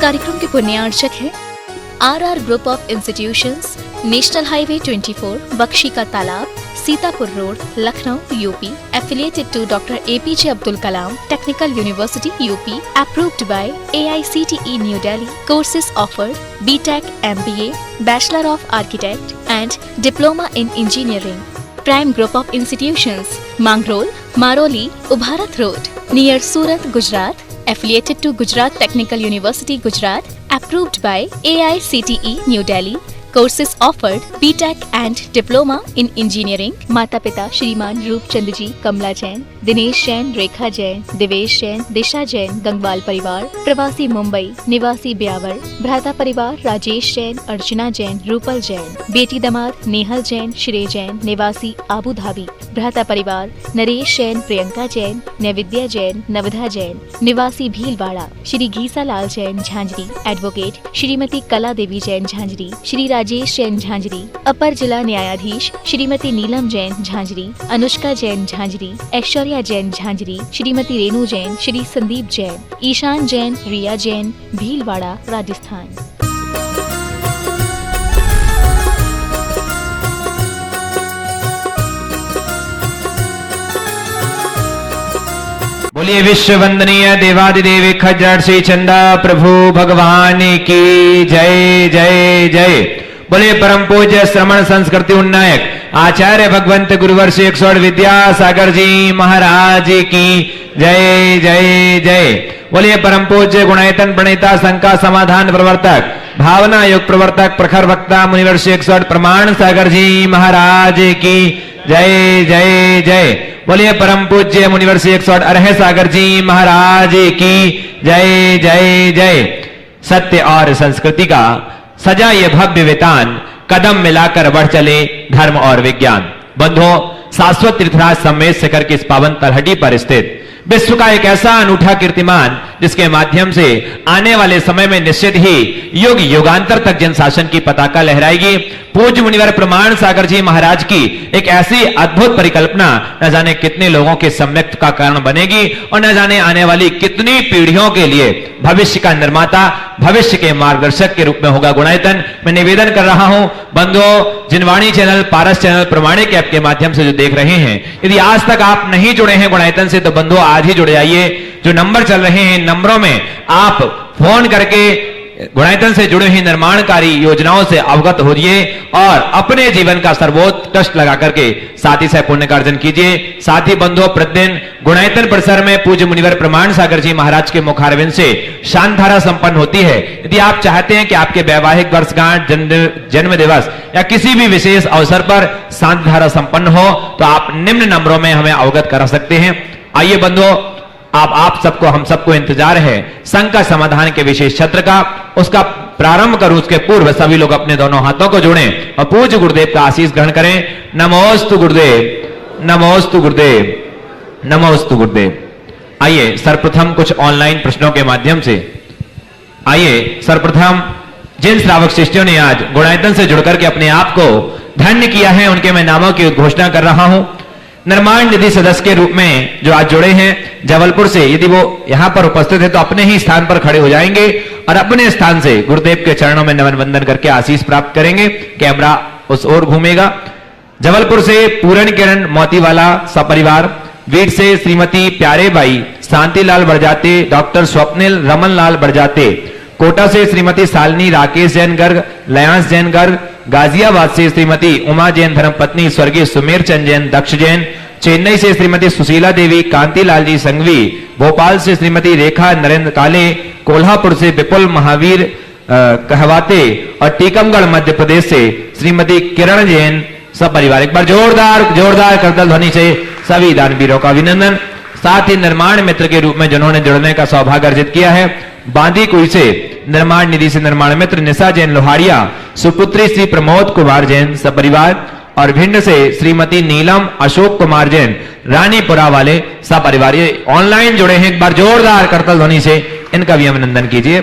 कार्यक्रम के पुण्यार्चक हैं R group of institutions, national highway 24, Bakshi ka Talab, Sitapur road, Lucknow, UP, affiliated to Dr. APJ Abdul Kalam Technical University, UP, approved by AICTE New Delhi. Courses offered: BTech, MBA, Bachelor of Architect and Diploma in Engineering. Prime Group of Institutions: Mangrol, Maroli, Ubharat Road, near Surat, Gujarat. Affiliated to Gujarat Technical University, Gujarat. Approved by AICTE New Delhi. Courses offered: BTech and Diploma in Engineering. माता पिता श्रीमान रूपचंद जी, कमला जैन, दिनेश जैन, रेखा जैन, दिवेश जैन, दिशा जैन, गंगवाल परिवार, प्रवासी मुंबई, निवासी ब्यावर, भ्राता परिवार राजेश जैन, अर्चना जैन, रूपल जैन, बेटी दामाद नेहल जैन, श्रेय जैन, निवासी आबू धाबी, भ्राता परिवार नरेश जैन, प्रियंका जैन, नैविद्या जैन, नवधा जैन, निवासी भीलवाड़ा, श्री घीसा लाल जैन झांझरी, एडवोकेट श्रीमती कला देवी जैन झांझरी, श्री राजेश जैन झांझरी, अपर जिला न्यायाधीश श्रीमती नीलम जैन झांझरी, अनुष्का जैन झांझरी, ऐश्वर्या जैन झांझरी, श्रीमती रेणु जैन, श्री संदीप जैन, ईशान जैन, रिया जैन, भीलवाड़ा, राजस्थान। बोलिए विश्व वंदनीय देवादिदेव खज्जर श्री चंदा प्रभु भगवान की जय जय जय। बोलिए परम पूज्य श्रमण संस्कृति उन्नायक आचार्य भगवंत गुरुवर्ष 108 विद्यासागर जी महाराज की जय जय जय। बोलिए परम पूज्य गुणायतन प्रणेता संका समाधान प्रवर्तक भावना योग प्रवर्तक प्रखर वक्ता मुनिवर्ष 108 प्रमाण सागर जी महाराज की जय जय जय। बोलिए परम पूज्य मुनिवर्ष 108 अरह सागर जी महाराज की जय जय जय। सत्य और संस्कृति का सजा ये भव्य वेतान, कदम मिलाकर बढ़ चले धर्म और विज्ञान। बंधुओं, शाश्वत तीर्थराज सम्मेद शिखर की इस पावन तलहटी पर स्थित विश्व का एक ऐसा अनूठा कीर्तिमान जिसके माध्यम से आने वाले समय में निश्चित ही युग युगांतर तक जन शासन की पताका लहराएगी। पूज्य मुनिवर प्रमाण सागर जी महाराज की एक ऐसी अद्भुत परिकल्पना न जाने कितने लोगों के सम्यक्त का कारण बनेगी और न जाने आने वाली कितनी पीढ़ियों के लिए भविष्य का निर्माता, भविष्य के मार्गदर्शक के रूप में होगा गुणायतन। मैं निवेदन कर रहा हूं बंधुओं, जिनवाणी चैनल, पारस चैनल, प्रमाणिक ऐप के माध्यम से जो देख रहे हैं, यदि आज तक आप नहीं जुड़े हैं गुणायतन से तो बंधुओं आज ही जुड़ जाइए। जो नंबर चल रहे हैं, नंबरों में आप फोन करके गुणायतन से जुड़ी हुई निर्माणकारी योजनाओं से अवगत होइए और अपने जीवन का सर्वोत्कृष्ट लगा करके साथ ही साथ पुण्य का अर्जन कीजिए। साथ ही बंधुओं, प्रतिदिन गुणायतन परिसर में पूज्य मुनिवर प्रमाण सागर जी महाराज के मुखारविंद से शांतधारा संपन्न होती है। यदि आप चाहते हैं कि आपके वैवाहिक वर्षगांठ, जन्म दिवस या किसी भी विशेष अवसर पर शांतधारा संपन्न हो तो आप निम्न नंबरों में हमें अवगत करा सकते हैं। आइए बंधुओं, आप सबको, हम सबको इंतजार है संघ का समाधान के विशेष सत्र का। उसका प्रारंभ करूं उसके पूर्व सभी लोग अपने दोनों हाथों को जोड़ें और पूज्य गुरुदेव का आशीष ग्रहण करें। नमोस्तु गुरुदेव, नमोस्तु गुरुदेव, नमोस्तु गुरुदेव। आइए सर्वप्रथम कुछ ऑनलाइन प्रश्नों के माध्यम से, आइए सर्वप्रथम जिन श्रावक शिष्यों ने आज गुणायतन से जुड़कर के अपने आप को धन्य किया है उनके मैं नामों की घोषणा कर रहा हूं। निर्माण निधि सदस्य के रूप में जो आज जुड़े हैं जबलपुर से, यदि वो यहां पर उपस्थित है तो अपने ही स्थान पर खड़े हो जाएंगे और अपने स्थान से गुरुदेव के चरणों में नमन वंदन करके आशीष प्राप्त करेंगे। कैमरा उस ओर घूमेगा। जबलपुर से पूरण किरण मोतीवाला सपरिवार, वीर से श्रीमती प्यारेबाई शांतिलाल बड़जाते, डॉक्टर स्वप्निल रमन लाल बड़जाते, कोटा से श्रीमती शालिनी राकेश जैन गर्ग, लयांस जैन गर्ग, गाजियाबाद से श्रीमती उमा जैन धर्मपत्नी स्वर्गीय सुमेर चंद जैन दक्ष जैन, चेन्नई से श्रीमती सुशीला देवी कांतिलाल जी संघवी, भोपाल से श्रीमती रेखा नरेंद्र काले, कोल्हापुर से विपुल महावीर कहवाते और टीकमगढ़ मध्य प्रदेश से श्रीमती किरण जैन सब परिवार। एक बार जोरदार करतल ध्वनि से सभी दानवीरों का अभिनंदन। साथ ही निर्माण मित्र के रूप में जिन्होंने जुड़ने का सौभाग्य अर्जित किया है, बांदीकुई से निर्माण निधि से निर्माण मित्र निशा जैन लोहारिया, सुपुत्री श्री प्रमोद कुमार जैन सपरिवार और भिंड से श्रीमती नीलम अशोक कुमार जैन रानीपुरा वाले सपरिवार। ये ऑनलाइन जुड़े हैं, एक बार जोरदार करतल ध्वनि से इनका भी अभिनंदन कीजिए।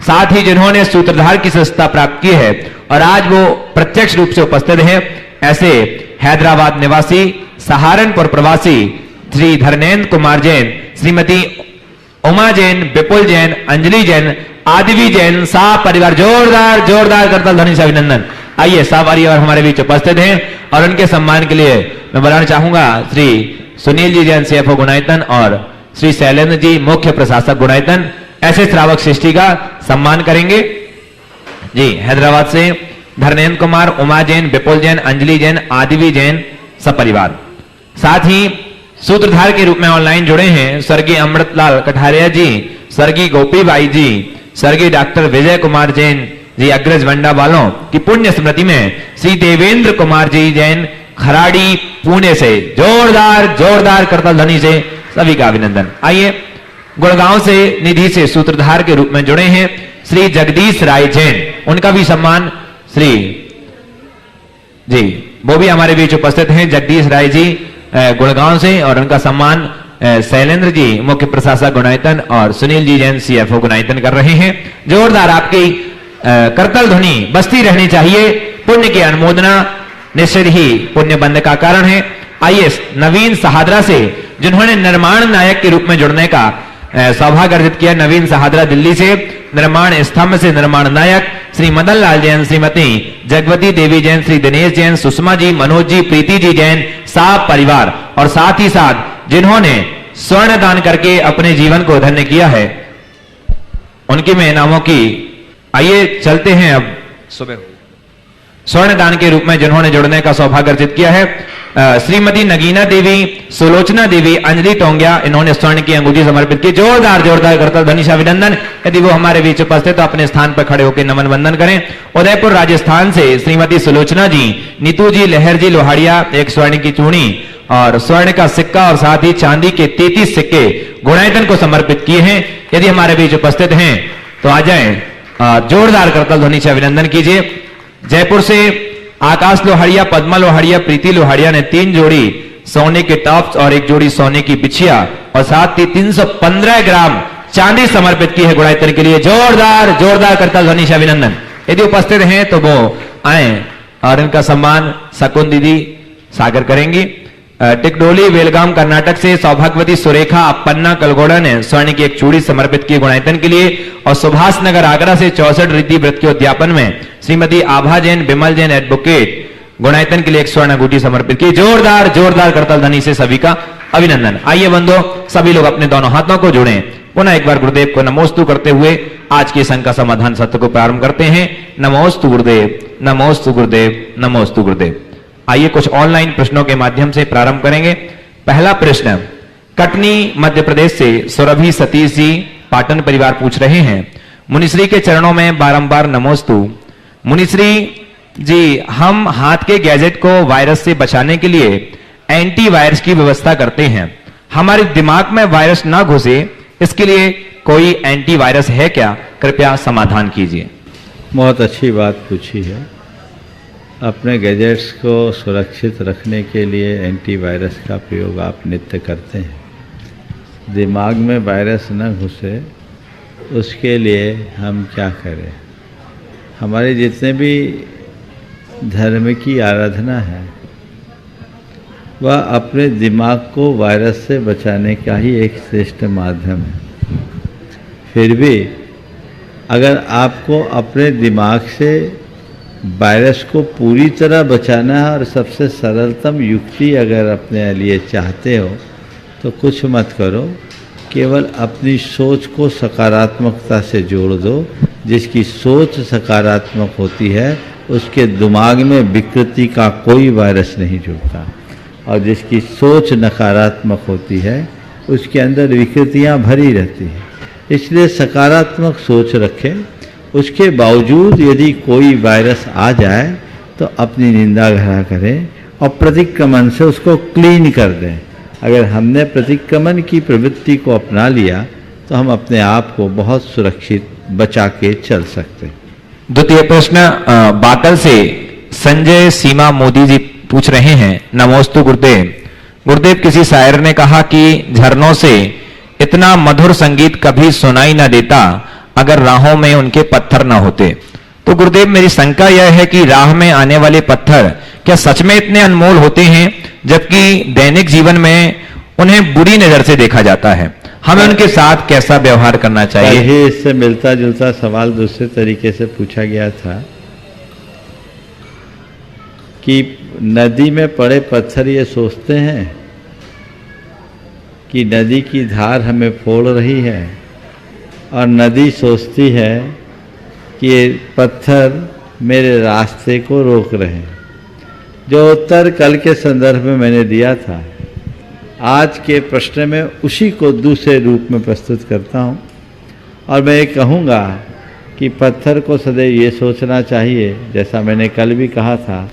साथ ही जिन्होंने सूत्रधार की सदस्यता प्राप्त की है और आज वो प्रत्यक्ष रूप से उपस्थित है, ऐसे हैदराबाद निवासी, सहारनपुर प्रवासी श्री धर्मेंद्र कुमार जैन, श्रीमती उमा जैन, विपुल जैन, अंजलि जैन, आदिवी जैन, सा परिवार, जोरदार जोरदार करताल ध्वनि से अभिनंदन। आइए सा परिवार हमारे बीच उपस्थित हैं और उनके सम्मान के लिए मैं बुलाना चाहूंगा श्री सुनील जी जैन CFO गुणायतन और श्री शैलेंद्र जी मुख्य प्रशासक गुणायतन ऐसे श्रावक सृष्टि का सम्मान करेंगे। जी हैदराबाद से धर्मेंद्र कुमार, उमा जैन, विपुल जैन, अंजलि जैन, आदिवी जैन सपरिवार। साथ ही सूत्रधार के रूप में ऑनलाइन जुड़े हैं स्वर्गीय अमृतलाल कठारिया जी, स्वर्गीय गोपीबाई जी, स्वर्गीय डॉक्टर विजय कुमार जैन जी अग्रज वंडा वालों की पुण्य स्मृति में श्री देवेंद्र कुमार जी जैन खराड़ी पुणे से जोरदार जोरदार करताल ध्वनि से सभी का अभिनंदन। आइए गुड़गांव से निधि से सूत्रधार के रूप में जुड़े हैं श्री जगदीश राय जैन, उनका भी सम्मान श्री जी वो भी हमारे बीच उपस्थित हैं जगदीश राय जी गुड़गांव से और उनका सम्मान शैलेंद्र जी मुख्य प्रशासक गुणायतन और सुनील जी जैन CFO गुणायतन कर रहे हैं। जोरदार आपकी करतल ध्वनि बसती रहनी चाहिए। पुण्य की अनुमोदना निश्चित ही पुण्य बंध का कारण है। आइए नवीन सहादरा से जिन्होंने निर्माण नायक के रूप में जुड़ने का सौभाग्य अर्जित किया, नवीन सहादरा दिल्ली से निर्माण स्तंभ से निर्माण नायक श्री मदन लाल जैन, श्रीमती जगवती देवी जैन, श्री दिनेश जैन, सुषमा जी, मनोज जी, प्रीति जी जैन साहब परिवार और साथ ही साथ जिन्होंने स्वर्ण दान करके अपने जीवन को धन्य किया है उनके में नामों की आइए चलते हैं। अब सुबह स्वर्ण दान के रूप में जिन्होंने जुड़ने का सौभाग्य अर्जित किया है श्रीमती नगीना देवी, सुलोचना देवी, अंजलि टोंगिया, इन्होंने स्वर्ण की अंगूठी समर्पित की। जोरदार जोरदार करताल ध्वनि से अभिनंदन। यदि वो हमारे बीच उपस्थित तो अपने स्थान पर खड़े होकर नमन वंदन करें। उदयपुर राजस्थान से श्रीमती सुलोचना जी, नीतू जी, लहर जी लोहाड़िया एक स्वर्ण की चूड़ी और स्वर्ण का सिक्का और साथ ही चांदी के 33 सिक्के गुणायतन को समर्पित किए हैं। यदि हमारे बीच उपस्थित हैं तो आ जाएं, जोरदार करताल ध्वनि से अभिनंदन कीजिए। जयपुर से आकाश लोहाड़िया, पद्मा लोहाड़िया, प्रीति लोहाड़िया ने 3 जोड़ी सोने के टॉप्स और 1 जोड़ी सोने की बिछिया और साथ ही 315 ग्राम चांदी समर्पित की है गुणायतन के लिए। जोरदार जोरदार करताल ध्वनि से अभिनंदन। यदि उपस्थित हैं तो वो आए और इनका सम्मान शकुन दीदी सागर करेंगी। टिकडोली बेलगाम कर्नाटक से सौभाग्यवती सुरेखा अप्पन्ना कलगोड़ा ने स्वर्ण की एक चूड़ी समर्पित की गुणायतन के लिए और सुभाष नगर आगरा से 64 रीति व्रत के उद्यापन में श्रीमती आभा जैन, विमल जैन एडवोकेट गुणायतन के लिए एक स्वर्ण अंगूठी समर्पित की। जोरदार जोरदार करताल ध्वनि से सभी का अभिनंदन। आइए बंधुओं सभी लोग अपने दोनों हाथों को जोड़ें, पुनः एक बार गुरुदेव को नमोस्तु करते हुए आज के संघ का समाधान सत्र को प्रारंभ करते हैं। नमोस्तु गुरुदेव, नमोस्तु गुरुदेव, नमोस्तु गुरुदेव। आइए कुछ ऑनलाइन प्रश्नों के माध्यम से प्रारंभ करेंगे। पहला प्रश्न कटनी मध्य प्रदेश से सुरभि सतीश जी पाटन परिवार पूछ रहे हैं। मुनिश्री के चरणों में बारंबार नमोस्तु। मुनिश्री जी, हम हाथ के गैजेट को वायरस से बचाने के लिए एंटीवायरस की व्यवस्था करते हैं। हमारे दिमाग में वायरस ना घुसे इसके लिए कोई एंटीवायरस है क्या? कृपया समाधान कीजिए। बहुत अच्छी बात पूछी है। अपने गैजेट्स को सुरक्षित रखने के लिए एंटीवायरस का प्रयोग आप नित्य करते हैं। दिमाग में वायरस न घुसे उसके लिए हम क्या करें? हमारे जितने भी धर्म की आराधना है वह अपने दिमाग को वायरस से बचाने का ही एक श्रेष्ठ माध्यम है। फिर भी अगर आपको अपने दिमाग से वायरस को पूरी तरह बचाना है और सबसे सरलतम युक्ति अगर अपने लिए चाहते हो तो कुछ मत करो, केवल अपनी सोच को सकारात्मकता से जोड़ दो। जिसकी सोच सकारात्मक होती है उसके दिमाग में विकृति का कोई वायरस नहीं जुड़ता और जिसकी सोच नकारात्मक होती है उसके अंदर विकृतियां भरी रहती हैं। इसलिए सकारात्मक सोच रखें। उसके बावजूद यदि कोई वायरस आ जाए तो अपनी निंदा ग्रह करें और प्रतिक्रमण से उसको क्लीन कर दें। अगर हमने प्रतिक्रमण की प्रवृत्ति को अपना लिया तो हम अपने आप को बहुत सुरक्षित बचा के चल सकते हैं। द्वितीय प्रश्न बाकल से संजय सीमा मोदी जी पूछ रहे हैं। नमोस्तु गुरुदेव। गुरुदेव, किसी शायर ने कहा कि झरनों से इतना मधुर संगीत कभी सुनाई न देता अगर राहों में उनके पत्थर न होते। तो गुरुदेव, मेरी शंका यह है कि राह में आने वाले पत्थर क्या सच में इतने अनमोल होते हैं जबकि दैनिक जीवन में उन्हें बुरी नजर से देखा जाता है? हमें उनके साथ कैसा व्यवहार करना चाहिए? ही इससे मिलता जुलता सवाल दूसरे तरीके से पूछा गया था कि नदी में पड़े पत्थर ये सोचते हैं कि नदी की धार हमें फोड़ रही है, और नदी सोचती है कि ये पत्थर मेरे रास्ते को रोक रहे हैं। जो उत्तर कल के संदर्भ में मैंने दिया था, आज के प्रश्न में उसी को दूसरे रूप में प्रस्तुत करता हूँ। और मैं ये कहूँगा कि पत्थर को सदैव ये सोचना चाहिए, जैसा मैंने कल भी कहा था,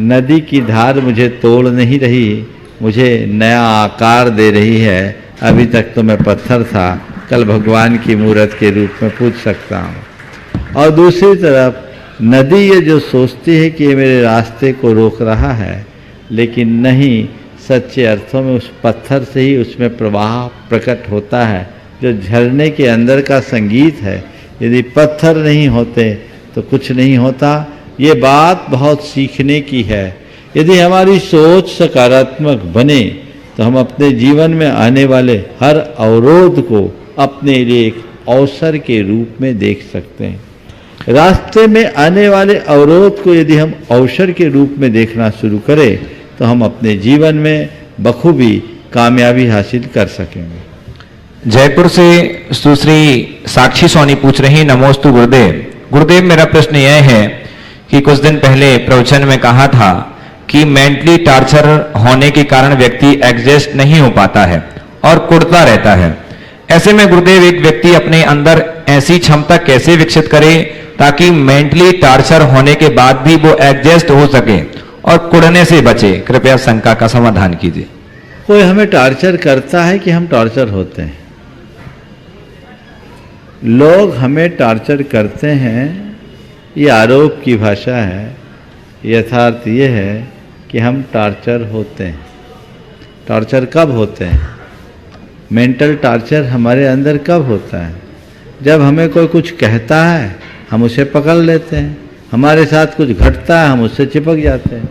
नदी की धार मुझे तोड़ नहीं रही, मुझे नया आकार दे रही है। अभी तक तो मैं पत्थर था, कल भगवान की मूर्त के रूप में पूछ सकता हूँ। और दूसरी तरफ नदी ये जो सोचती है कि ये मेरे रास्ते को रोक रहा है, लेकिन नहीं, सच्चे अर्थों में उस पत्थर से ही उसमें प्रवाह प्रकट होता है, जो झरने के अंदर का संगीत है। यदि पत्थर नहीं होते तो कुछ नहीं होता। ये बात बहुत सीखने की है। यदि हमारी सोच सकारात्मक बने तो हम अपने जीवन में आने वाले हर अवरोध को अपने लिए एक अवसर के रूप में देख सकते हैं। रास्ते में आने वाले अवरोध को यदि हम अवसर के रूप में देखना शुरू करें तो हम अपने जीवन में बखूबी कामयाबी हासिल कर सकेंगे। जयपुर से सुश्री साक्षी सोनी पूछ रही, नमोस्तु गुरुदेव। गुरुदेव, मेरा प्रश्न यह है कि कुछ दिन पहले प्रवचन में कहा था कि मेंटली टॉर्चर होने के कारण व्यक्ति एडजस्ट नहीं हो पाता है और कुढ़ता रहता है। ऐसे में गुरुदेव, एक व्यक्ति अपने अंदर ऐसी क्षमता कैसे विकसित करे ताकि मेंटली टॉर्चर होने के बाद भी वो एडजस्ट हो सके और कुढ़ने से बचे? कृपया शंका का समाधान कीजिए। कोई हमें टॉर्चर करता है कि हम टॉर्चर होते हैं? लोग हमें टॉर्चर करते हैं, ये आरोप की भाषा है। यथार्थ ये है कि हम टॉर्चर होते हैं। टॉर्चर कब होते हैं? मेंटल टॉर्चर हमारे अंदर कब होता है? जब हमें कोई कुछ कहता है हम उसे पकड़ लेते हैं, हमारे साथ कुछ घटता है हम उससे चिपक जाते हैं।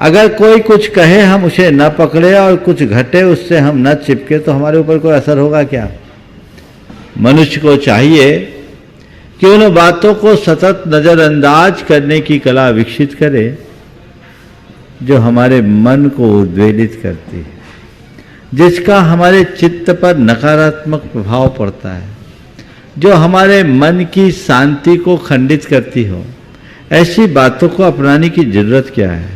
अगर कोई कुछ कहे हम उसे न पकड़े और कुछ घटे उससे हम न चिपके तो हमारे ऊपर कोई असर होगा क्या? मनुष्य को चाहिए कि उन बातों को सतत नज़रअंदाज करने की कला विकसित करे जो हमारे मन को उद्वेलित करती है, जिसका हमारे चित्त पर नकारात्मक प्रभाव पड़ता है, जो हमारे मन की शांति को खंडित करती हो। ऐसी बातों को अपनाने की जरूरत क्या है?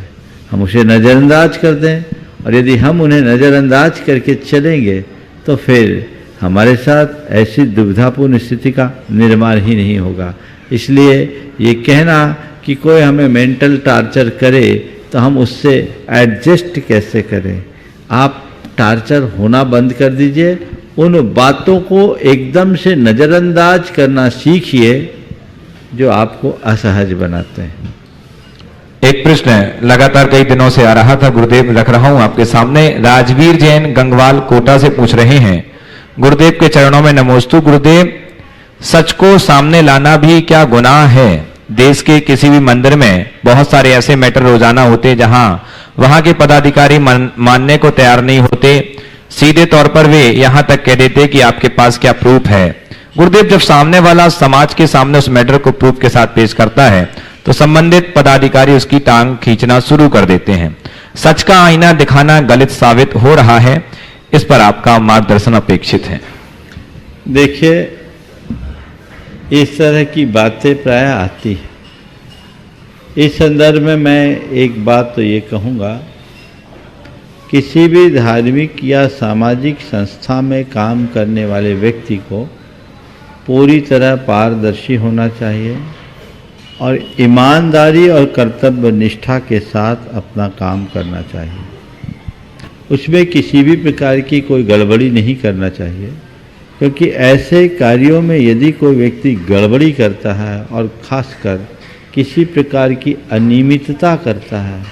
हम उसे नज़रअंदाज कर दें, और यदि हम उन्हें नज़रअंदाज करके चलेंगे तो फिर हमारे साथ ऐसी दुविधापूर्ण स्थिति का निर्माण ही नहीं होगा। इसलिए ये कहना कि कोई हमें मेंटल टॉर्चर करे तो हम उससे एडजस्ट कैसे करें? आप टॉर्चर होना बंद कर दीजिए, उन बातों को एकदम से नज़रअंदाज करना सीखिए जो आपको असहज बनाते हैं। एक प्रश्न लगातार कई दिनों से आ रहा था, गुरुदेव रख रहा हूं आपके सामने। राजवीर जैन गंगवाल कोटा से पूछ रहे हैं, गुरुदेव के चरणों में नमोस्तु। गुरुदेव, सच को सामने लाना भी क्या गुनाह है? देश के किसी भी मंदिर में बहुत सारे ऐसे मैटर रोजाना होते जहां वहां के पदाधिकारी मानने को तैयार नहीं होते। सीधे तौर पर वे यहां तक कह देते कि आपके पास क्या प्रूफ है? गुरुदेव, जब सामने वाला समाज के सामने उस मैटर को प्रूफ के साथ पेश करता है तो संबंधित पदाधिकारी उसकी टांग खींचना शुरू कर देते हैं। सच का आईना दिखाना गलत साबित हो रहा है, इस पर आपका मार्गदर्शन अपेक्षित है। देखिए, इस तरह की बातें प्राय आती हैं। इस संदर्भ में मैं एक बात तो ये कहूँगा, किसी भी धार्मिक या सामाजिक संस्था में काम करने वाले व्यक्ति को पूरी तरह पारदर्शी होना चाहिए और ईमानदारी और कर्तव्य निष्ठा के साथ अपना काम करना चाहिए। उसमें किसी भी प्रकार की कोई गड़बड़ी नहीं करना चाहिए, क्योंकि ऐसे कार्यों में यदि कोई व्यक्ति गड़बड़ी करता है और खासकर किसी प्रकार की अनियमितता करता है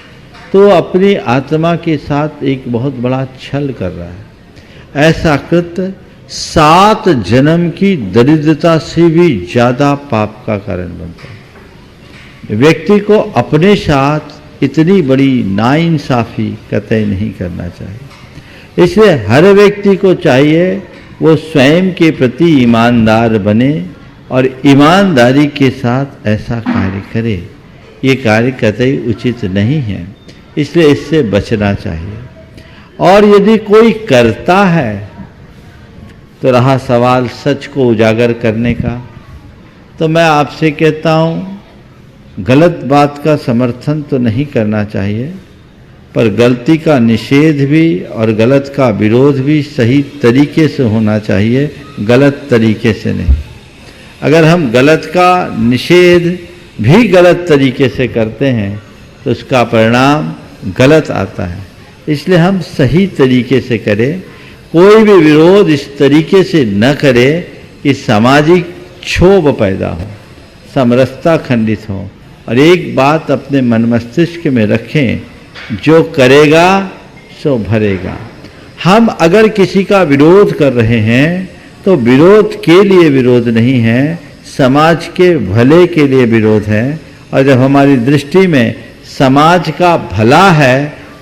तो अपनी आत्मा के साथ एक बहुत बड़ा छल कर रहा है। ऐसा कृत्य 7 जन्म की दरिद्रता से भी ज़्यादा पाप का कारण बनता है। व्यक्ति को अपने साथ इतनी बड़ी नाइंसाफ़ी कतई नहीं करना चाहिए। इसलिए हर व्यक्ति को चाहिए वो स्वयं के प्रति ईमानदार बने और ईमानदारी के साथ ऐसा कार्य करे। ये कार्य कतई उचित नहीं है, इसलिए इससे बचना चाहिए। और यदि कोई करता है तो रहा सवाल सच को उजागर करने का, तो मैं आपसे कहता हूँ गलत बात का समर्थन तो नहीं करना चाहिए, पर गलती का निषेध भी और गलत का विरोध भी सही तरीके से होना चाहिए, गलत तरीके से नहीं। अगर हम गलत का निषेध भी गलत तरीके से करते हैं तो उसका परिणाम गलत आता है। इसलिए हम सही तरीके से करें, कोई भी विरोध इस तरीके से न करे कि सामाजिक क्षोभ पैदा हो, समरसता खंडित हो। और एक बात अपने मन मस्तिष्क में रखें, जो करेगा सो भरेगा। हम अगर किसी का विरोध कर रहे हैं तो विरोध के लिए विरोध नहीं है, समाज के भले के लिए विरोध है। और जब हमारी दृष्टि में समाज का भला है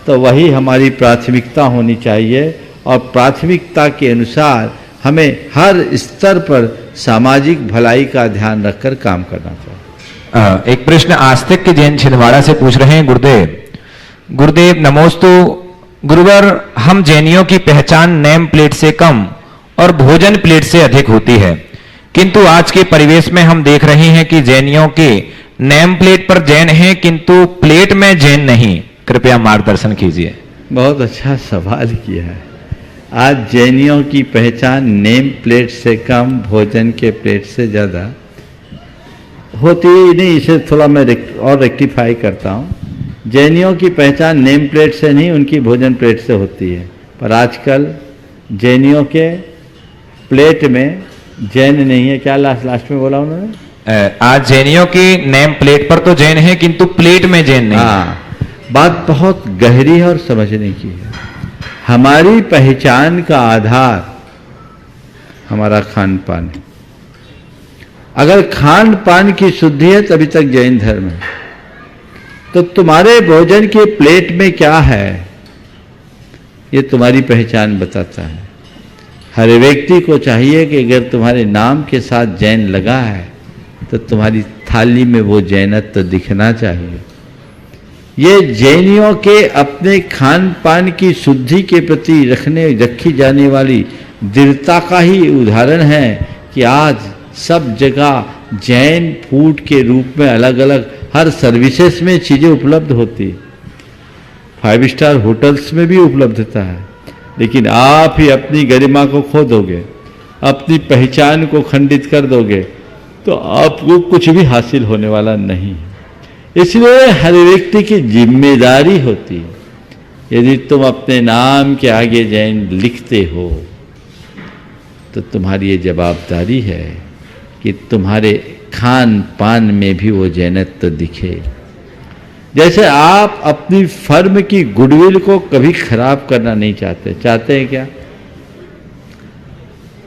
तो वही हमारी प्राथमिकता होनी चाहिए, और प्राथमिकता के अनुसार हमें हर स्तर पर सामाजिक भलाई का ध्यान रखकर काम करना चाहिए। एक प्रश्न आस्तिक के जैन छिंदवाड़ा से पूछ रहे हैं। गुरुदेव नमोस्तु। गुरुवर, हम जैनियों की पहचान नेम प्लेट से कम और भोजन प्लेट से अधिक होती है, किंतु आज के परिवेश में हम देख रहे हैं कि जैनियों के नेम प्लेट पर जैन हैं किंतु प्लेट में जैन नहीं। कृपया मार्गदर्शन कीजिए। बहुत अच्छा सवाल किया है। आज जैनियों की पहचान नेम प्लेट से कम, भोजन के प्लेट से ज़्यादा होती ही नहीं। इसे थोड़ा मैं और रेक्टिफाई करता हूँ। जैनियों की पहचान नेम प्लेट से नहीं, उनकी भोजन प्लेट से होती है। पर आजकल जैनियों के प्लेट में जैन नहीं है। क्या लास्ट में बोला उन्होंने? आज जैनियों की नेम प्लेट पर तो जैन है किंतु प्लेट में जैन नहीं। हाँ, बात बहुत गहरी है और समझने की है। हमारी पहचान का आधार हमारा खान पान है। अगर खान पान की शुद्धि है तभी तक जैन धर्म है। तो तुम्हारे भोजन के प्लेट में क्या है, ये तुम्हारी पहचान बताता है। हर व्यक्ति को चाहिए कि अगर तुम्हारे नाम के साथ जैन लगा है तो तुम्हारी थाली में वो जैनत्व दिखना चाहिए। ये जैनियों के अपने खान पान की शुद्धि के प्रति रखी जाने वाली दृढ़ता का ही उदाहरण है कि आज सब जगह जैन फूड के रूप में अलग अलग हर सर्विसेज में चीज़ें उपलब्ध होती। 5 स्टार होटल्स में भी उपलब्धता है। लेकिन आप ही अपनी गरिमा को खो दोगे, अपनी पहचान को खंडित कर दोगे, तो आपको कुछ भी हासिल होने वाला नहीं। इसलिए हर व्यक्ति की जिम्मेदारी होती है। यदि तुम अपने नाम के आगे जैन लिखते हो तो तुम्हारी ये जवाबदारी है कि तुम्हारे खान पान में भी वो जैनत्व दिखे। जैसे आप अपनी फर्म की गुडविल को कभी खराब करना नहीं चाहते। चाहते हैं क्या?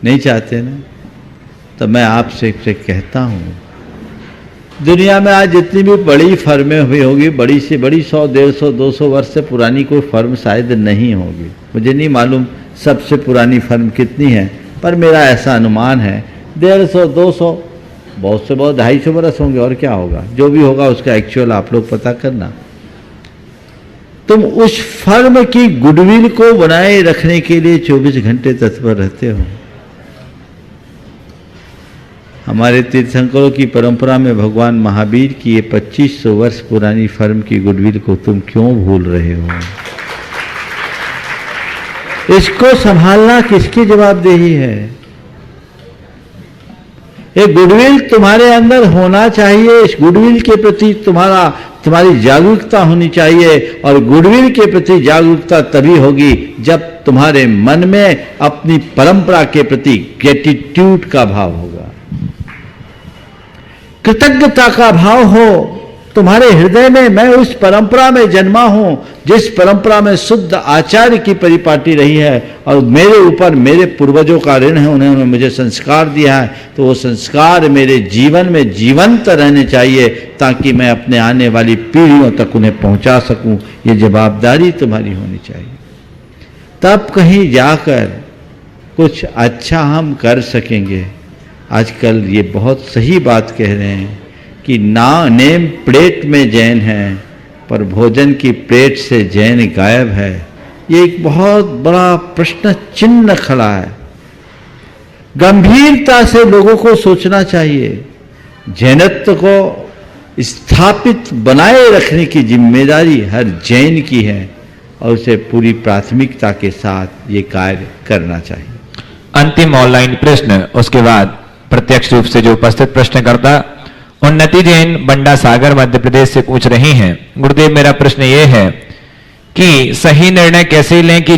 नहीं चाहते ना? तो मैं आपसे कहता हूँ, दुनिया में आज जितनी भी बड़ी फर्में हुई होगी, बड़ी से बड़ी 100, 150, 200 वर्ष से पुरानी कोई फर्म शायद नहीं होगी। मुझे नहीं मालूम सबसे पुरानी फर्म कितनी है, पर मेरा ऐसा अनुमान है 150, 200, बहुत से बहुत 250 वर्ष होंगे। और क्या होगा, जो भी होगा उसका एक्चुअल आप लोग पता करना। तुम उस फर्म की गुडविल को बनाए रखने के लिए 24 घंटे तत्पर रहते हो। हमारे तीर्थंकरों की परंपरा में भगवान महावीर की ये 2500 वर्ष पुरानी फर्म की गुडविल को तुम क्यों भूल रहे हो? इसको संभालना किसकी जवाबदेही है? ये गुडविल तुम्हारे अंदर होना चाहिए। इस गुडविल के प्रति तुम्हारी जागरूकता होनी चाहिए। और गुडविल के प्रति जागरूकता तभी होगी जब तुम्हारे मन में अपनी परंपरा के प्रति ग्रेटिट्यूड का भाव होगा, कृतज्ञता का भाव हो तुम्हारे हृदय में। मैं उस परंपरा में जन्मा हूं जिस परंपरा में शुद्ध आचार्य की परिपाटी रही है, और मेरे ऊपर मेरे पूर्वजों का ऋण है, उन्होंने मुझे संस्कार दिया है, तो वो संस्कार मेरे जीवन में जीवंत रहने चाहिए ताकि मैं अपने आने वाली पीढ़ियों तक उन्हें पहुंचा सकूं। ये जवाबदारी तुम्हारी होनी चाहिए। तब कहीं जाकर कुछ अच्छा हम कर सकेंगे। आजकल ये बहुत सही बात कह रहे हैं कि ना नेम प्लेट में जैन है पर भोजन की प्लेट से जैन गायब है। ये एक बहुत बड़ा प्रश्न चिन्ह खड़ा है। गंभीरता से लोगों को सोचना चाहिए। जैनत्व को स्थापित बनाए रखने की जिम्मेदारी हर जैन की है और उसे पूरी प्राथमिकता के साथ ये कार्य करना चाहिए। अंतिम ऑनलाइन प्रश्न, उसके बाद प्रत्यक्ष रूप से जो उपस्थित प्रश्नकर्ता उन्नति जैन बंडा सागर मध्य प्रदेश से पूछ रही हैं। गुरुदेव, मेरा प्रश्न ये है कि सही निर्णय कैसे लें कि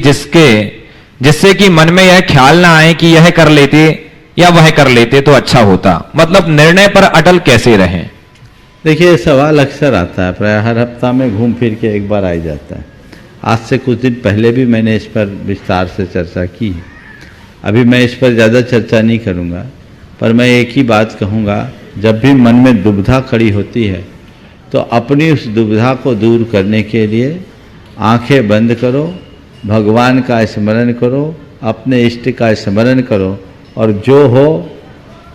जिससे कि मन में यह ख्याल ना आए कि यह कर लेते या वह कर लेते तो अच्छा होता, मतलब निर्णय पर अटल कैसे रहें? देखिए, सवाल अक्सर आता है, प्राय हर हफ्ता में घूम फिर के एक बार आ ही जाता है। आज से कुछ दिन पहले भी मैंने इस पर विस्तार से चर्चा की। अभी मैं इस पर ज़्यादा चर्चा नहीं करूँगा, पर मैं एक ही बात कहूँगा, जब भी मन में दुविधा खड़ी होती है तो अपनी उस दुविधा को दूर करने के लिए आंखें बंद करो, भगवान का स्मरण करो, अपने इष्ट का स्मरण करो और जो हो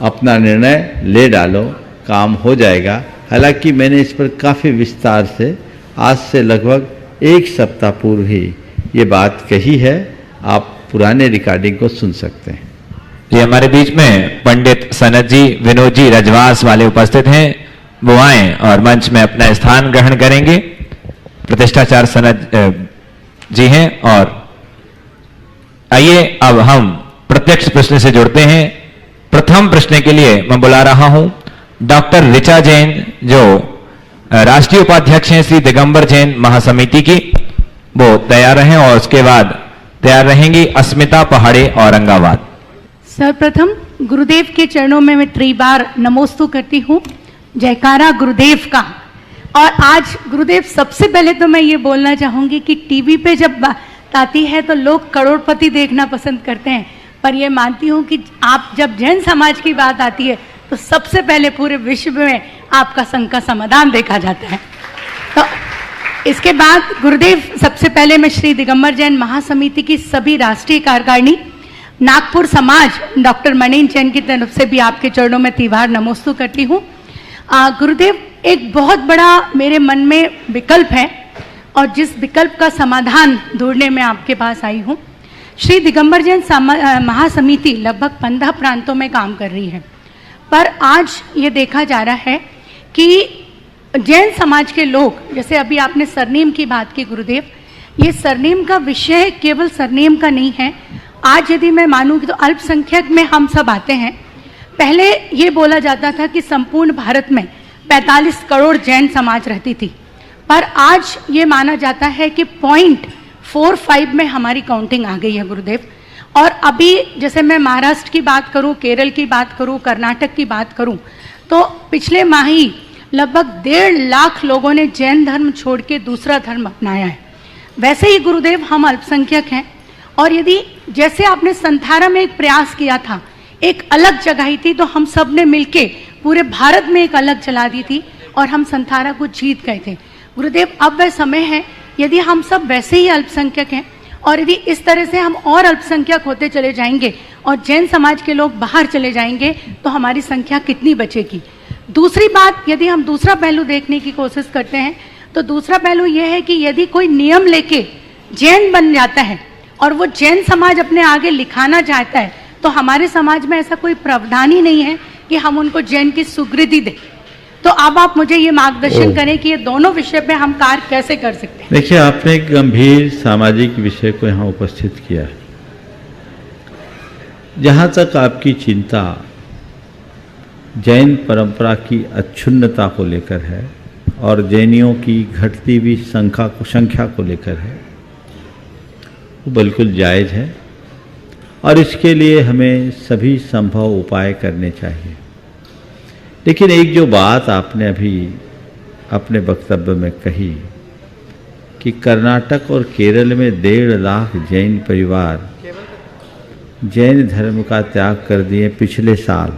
अपना निर्णय ले डालो, काम हो जाएगा। हालांकि मैंने इस पर काफ़ी विस्तार से आज से लगभग एक सप्ताह पूर्व ही ये बात कही है। आप पुराने रिकॉर्डिंग को सुन सकते हैं। जी, हमारे बीच में पंडित सनत जी, विनोद जी रजवास वाले उपस्थित हैं। वो आए और मंच में अपना स्थान ग्रहण करेंगे। प्रतिष्ठाचार्य सनत जी हैं। और आइए अब हम प्रत्यक्ष प्रश्न से जुड़ते हैं। प्रथम प्रश्न के लिए मैं बुला रहा हूं डॉक्टर ऋचा जैन, जो राष्ट्रीय उपाध्यक्ष हैं श्री दिगंबर जैन महासमिति की। वो तैयार हैं और उसके बाद तैयार रहेंगी अस्मिता पहाड़े औरंगाबाद। सर्वप्रथम गुरुदेव के चरणों में मैं त्रिबार नमोस्तु करती हूँ। जयकारा गुरुदेव का। और आज गुरुदेव, सबसे पहले तो मैं ये बोलना चाहूँगी कि टीवी पे जब बात आती है तो लोग करोड़पति देखना पसंद करते हैं, पर ये मानती हूँ कि आप जब जैन समाज की बात आती है तो सबसे पहले पूरे विश्व में आपका संघ का समाधान देखा जाता है। तो इसके बाद गुरुदेव, सबसे पहले मैं श्री दिगंबर जैन महासमिति की सभी राष्ट्रीय कार्यकारिणी, नागपुर समाज डॉक्टर मनीन जैन की तरफ से भी आपके चरणों में त्रिवार नमोस्तु करती हूँ। गुरुदेव, एक बहुत बड़ा मेरे मन में विकल्प है और जिस विकल्प का समाधान ढूंढने में आपके पास आई हूँ। श्री दिगंबर जैन महासमिति लगभग 15 प्रांतों में काम कर रही है, पर आज ये देखा जा रहा है कि जैन समाज के लोग, जैसे अभी आपने सरनेम की बात की गुरुदेव, ये सरनेम का विषय केवल सरनेम का नहीं है। आज यदि मैं मानूँ कि तो अल्पसंख्यक में हम सब आते हैं। पहले ये बोला जाता था कि संपूर्ण भारत में 45 करोड़ जैन समाज रहती थी, पर आज ये माना जाता है कि 0.45 में हमारी काउंटिंग आ गई है गुरुदेव। और अभी जैसे मैं महाराष्ट्र की बात करूं, केरल की बात करूं, कर्नाटक की बात करूं, तो पिछले माह ही लगभग 1.5 लाख लोगों ने जैन धर्म छोड़ के दूसरा धर्म अपनाया है। वैसे ही गुरुदेव, हम अल्पसंख्यक हैं और यदि जैसे आपने संथारा में एक प्रयास किया था, एक अलग जगाई थी, तो हम सब ने मिलके पूरे भारत में एक अलग चला दी थी और हम संथारा को जीत गए थे। गुरुदेव, अब वह समय है, यदि हम सब वैसे ही अल्पसंख्यक हैं और यदि इस तरह से हम और अल्पसंख्यक होते चले जाएंगे और जैन समाज के लोग बाहर चले जाएंगे तो हमारी संख्या कितनी बचेगी। दूसरी बात, यदि हम दूसरा पहलू देखने की कोशिश करते हैं तो दूसरा पहलू यह है कि यदि कोई नियम लेके जैन बन जाता है और वो जैन समाज अपने आगे लिखाना चाहता है, तो हमारे समाज में ऐसा कोई प्रावधान ही नहीं है कि हम उनको जैन की सुकृति दें। तो अब आप मुझे ये मार्गदर्शन करें कि ये दोनों विषय पे हम कार्य कैसे कर सकते हैं। देखिए, आपने एक गंभीर सामाजिक विषय को यहाँ उपस्थित किया। जहाँ तक आपकी चिंता जैन परंपरा की अक्षुण्णता को लेकर है और जैनियों की घटती हुई संख्या को लेकर है, वो बिल्कुल जायज़ है और इसके लिए हमें सभी संभव उपाय करने चाहिए। लेकिन एक जो बात आपने अभी अपने वक्तव्य में कही कि कर्नाटक और केरल में 1.5 लाख जैन परिवार जैन धर्म का त्याग कर दिए पिछले साल,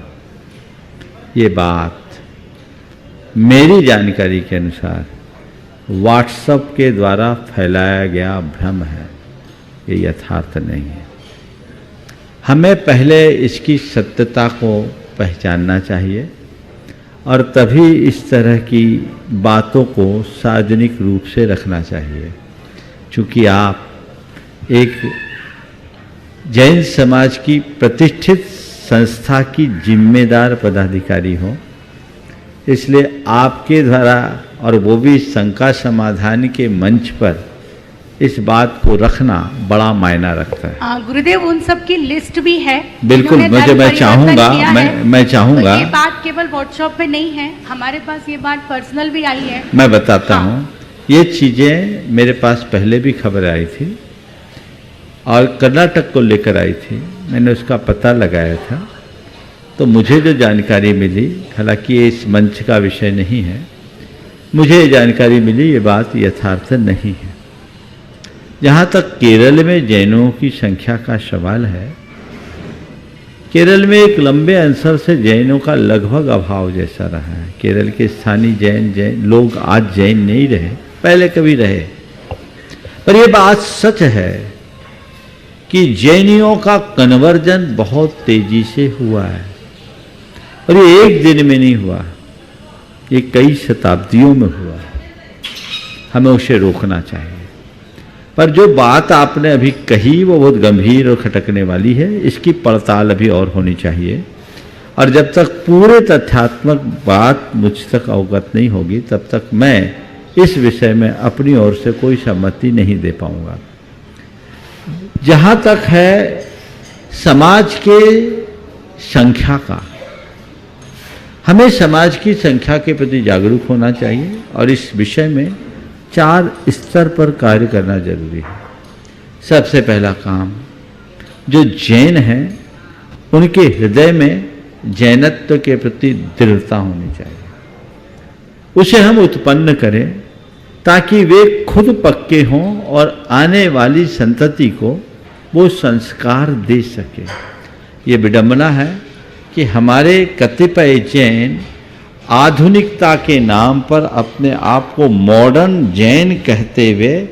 ये बात मेरी जानकारी के अनुसार व्हाट्सएप के द्वारा फैलाया गया भ्रम है। ये यथार्थ नहीं है। हमें पहले इसकी सत्यता को पहचानना चाहिए और तभी इस तरह की बातों को सार्वजनिक रूप से रखना चाहिए। चूँकि आप एक जैन समाज की प्रतिष्ठित संस्था की जिम्मेदार पदाधिकारी हो, इसलिए आपके द्वारा और वो भी शंका समाधान के मंच पर इस बात को रखना बड़ा मायना रखता है। गुरुदेव, उन सब की लिस्ट भी है। बिल्कुल, मैं चाहूँगा मैं चाहूँगा ये बात केवल व्हाट्सएप पे नहीं है, हमारे पास ये बात पर्सनल भी आई है। मैं बताता हूँ, ये चीज़ें मेरे पास पहले भी खबर आई थी और कर्नाटक को लेकर आई थी। मैंने उसका पता लगाया था, तो मुझे जो जानकारी मिली, हालांकि ये इस मंच का विषय नहीं है, मुझे जानकारी मिली ये बात यथार्थ नहीं है। जहाँ तक केरल में जैनों की संख्या का सवाल है, केरल में एक लंबे अंतर से जैनों का लगभग अभाव जैसा रहा है। केरल के स्थानीय जैन लोग आज जैन नहीं रहे, पहले कभी रहे। पर यह बात सच है कि जैनियों का कन्वर्जन बहुत तेजी से हुआ है और ये एक दिन में नहीं हुआ, ये कई शताब्दियों में हुआ है। हमें उसे रोकना चाहिए। पर जो बात आपने अभी कही वो बहुत गंभीर और खटकने वाली है, इसकी पड़ताल अभी और होनी चाहिए। और जब तक पूरे तथ्यात्मक बात मुझ तक अवगत नहीं होगी, तब तक मैं इस विषय में अपनी ओर से कोई सहमति नहीं दे पाऊंगा। जहाँ तक है समाज के संख्या का, हमें समाज की संख्या के प्रति जागरूक होना चाहिए और इस विषय में 4 स्तर पर कार्य करना जरूरी है। सबसे पहला काम, जो जैन हैं उनके हृदय में जैनत्व के प्रति दृढ़ता होनी चाहिए। उसे हम उत्पन्न करें ताकि वे खुद पक्के हों और आने वाली संतति को वो संस्कार दे सके। ये विडंबना है कि हमारे कतिपय जैन आधुनिकता के नाम पर अपने आप को मॉडर्न जैन कहते हुए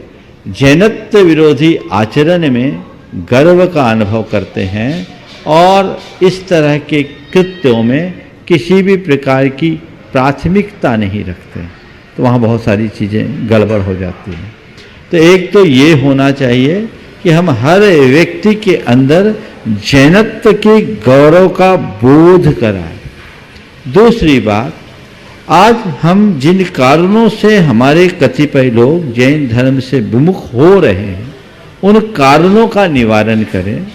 जैनत्व विरोधी आचरण में गर्व का अनुभव करते हैं और इस तरह के कृत्यों में किसी भी प्रकार की प्राथमिकता नहीं रखते, तो वहाँ बहुत सारी चीज़ें गड़बड़ हो जाती हैं। तो एक तो ये होना चाहिए कि हम हर व्यक्ति के अंदर जैनत्व के गौरव का बोध कराएं। दूसरी बात, आज हम जिन कारणों से हमारे कतिपय लोग जैन धर्म से विमुख हो रहे हैं, उन कारणों का निवारण करें।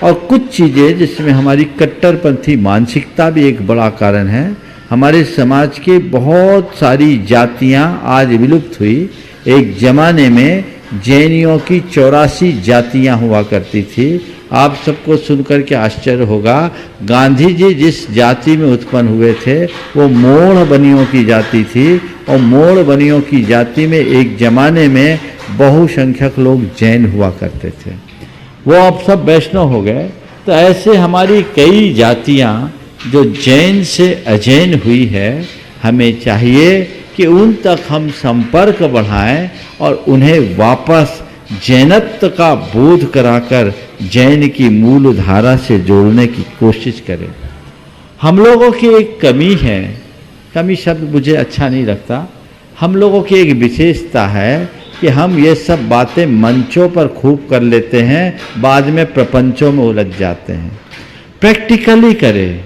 और कुछ चीज़ें जिसमें हमारी कट्टरपंथी मानसिकता भी एक बड़ा कारण है। हमारे समाज के बहुत सारी जातियां आज विलुप्त हुई। एक ज़माने में जैनियों की 84 जातियां हुआ करती थी। आप सबको सुनकर के आश्चर्य होगा, गांधी जी जिस जाति में उत्पन्न हुए थे वो मोड़ बनियों की जाति थी और मोड़ बनियों की जाति में एक ज़माने में बहुसंख्यक लोग जैन हुआ करते थे। वो अब सब वैष्णव हो गए। तो ऐसे हमारी कई जातियां जो जैन से अजैन हुई है, हमें चाहिए कि उन तक हम संपर्क बढ़ाएं और उन्हें वापस जैनत्व का बोध कराकर जैन की मूल धारा से जोड़ने की कोशिश करें। हम लोगों की एक कमी है, कमी शब्द मुझे अच्छा नहीं लगता, हम लोगों की एक विशेषता है कि हम ये सब बातें मंचों पर खूब कर लेते हैं, बाद में प्रपंचों में उलझ जाते हैं। प्रैक्टिकली करें,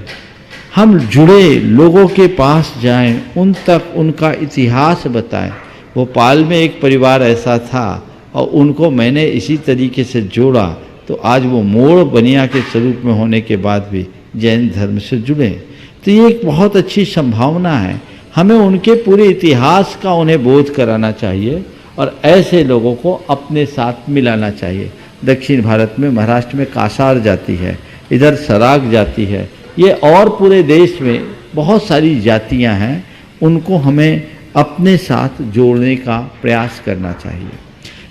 हम जुड़े लोगों के पास जाएं, उन तक उनका इतिहास बताएं। भोपाल में एक परिवार ऐसा था और उनको मैंने इसी तरीके से जोड़ा, तो आज वो मोड़ बनिया के स्वरूप में होने के बाद भी जैन धर्म से जुड़े। तो ये एक बहुत अच्छी संभावना है। हमें उनके पूरे इतिहास का उन्हें बोध कराना चाहिए और ऐसे लोगों को अपने साथ मिलाना चाहिए। दक्षिण भारत में महाराष्ट्र में कासार जाति है, इधर सराग जाति है, ये और पूरे देश में बहुत सारी जातियां हैं, उनको हमें अपने साथ जोड़ने का प्रयास करना चाहिए।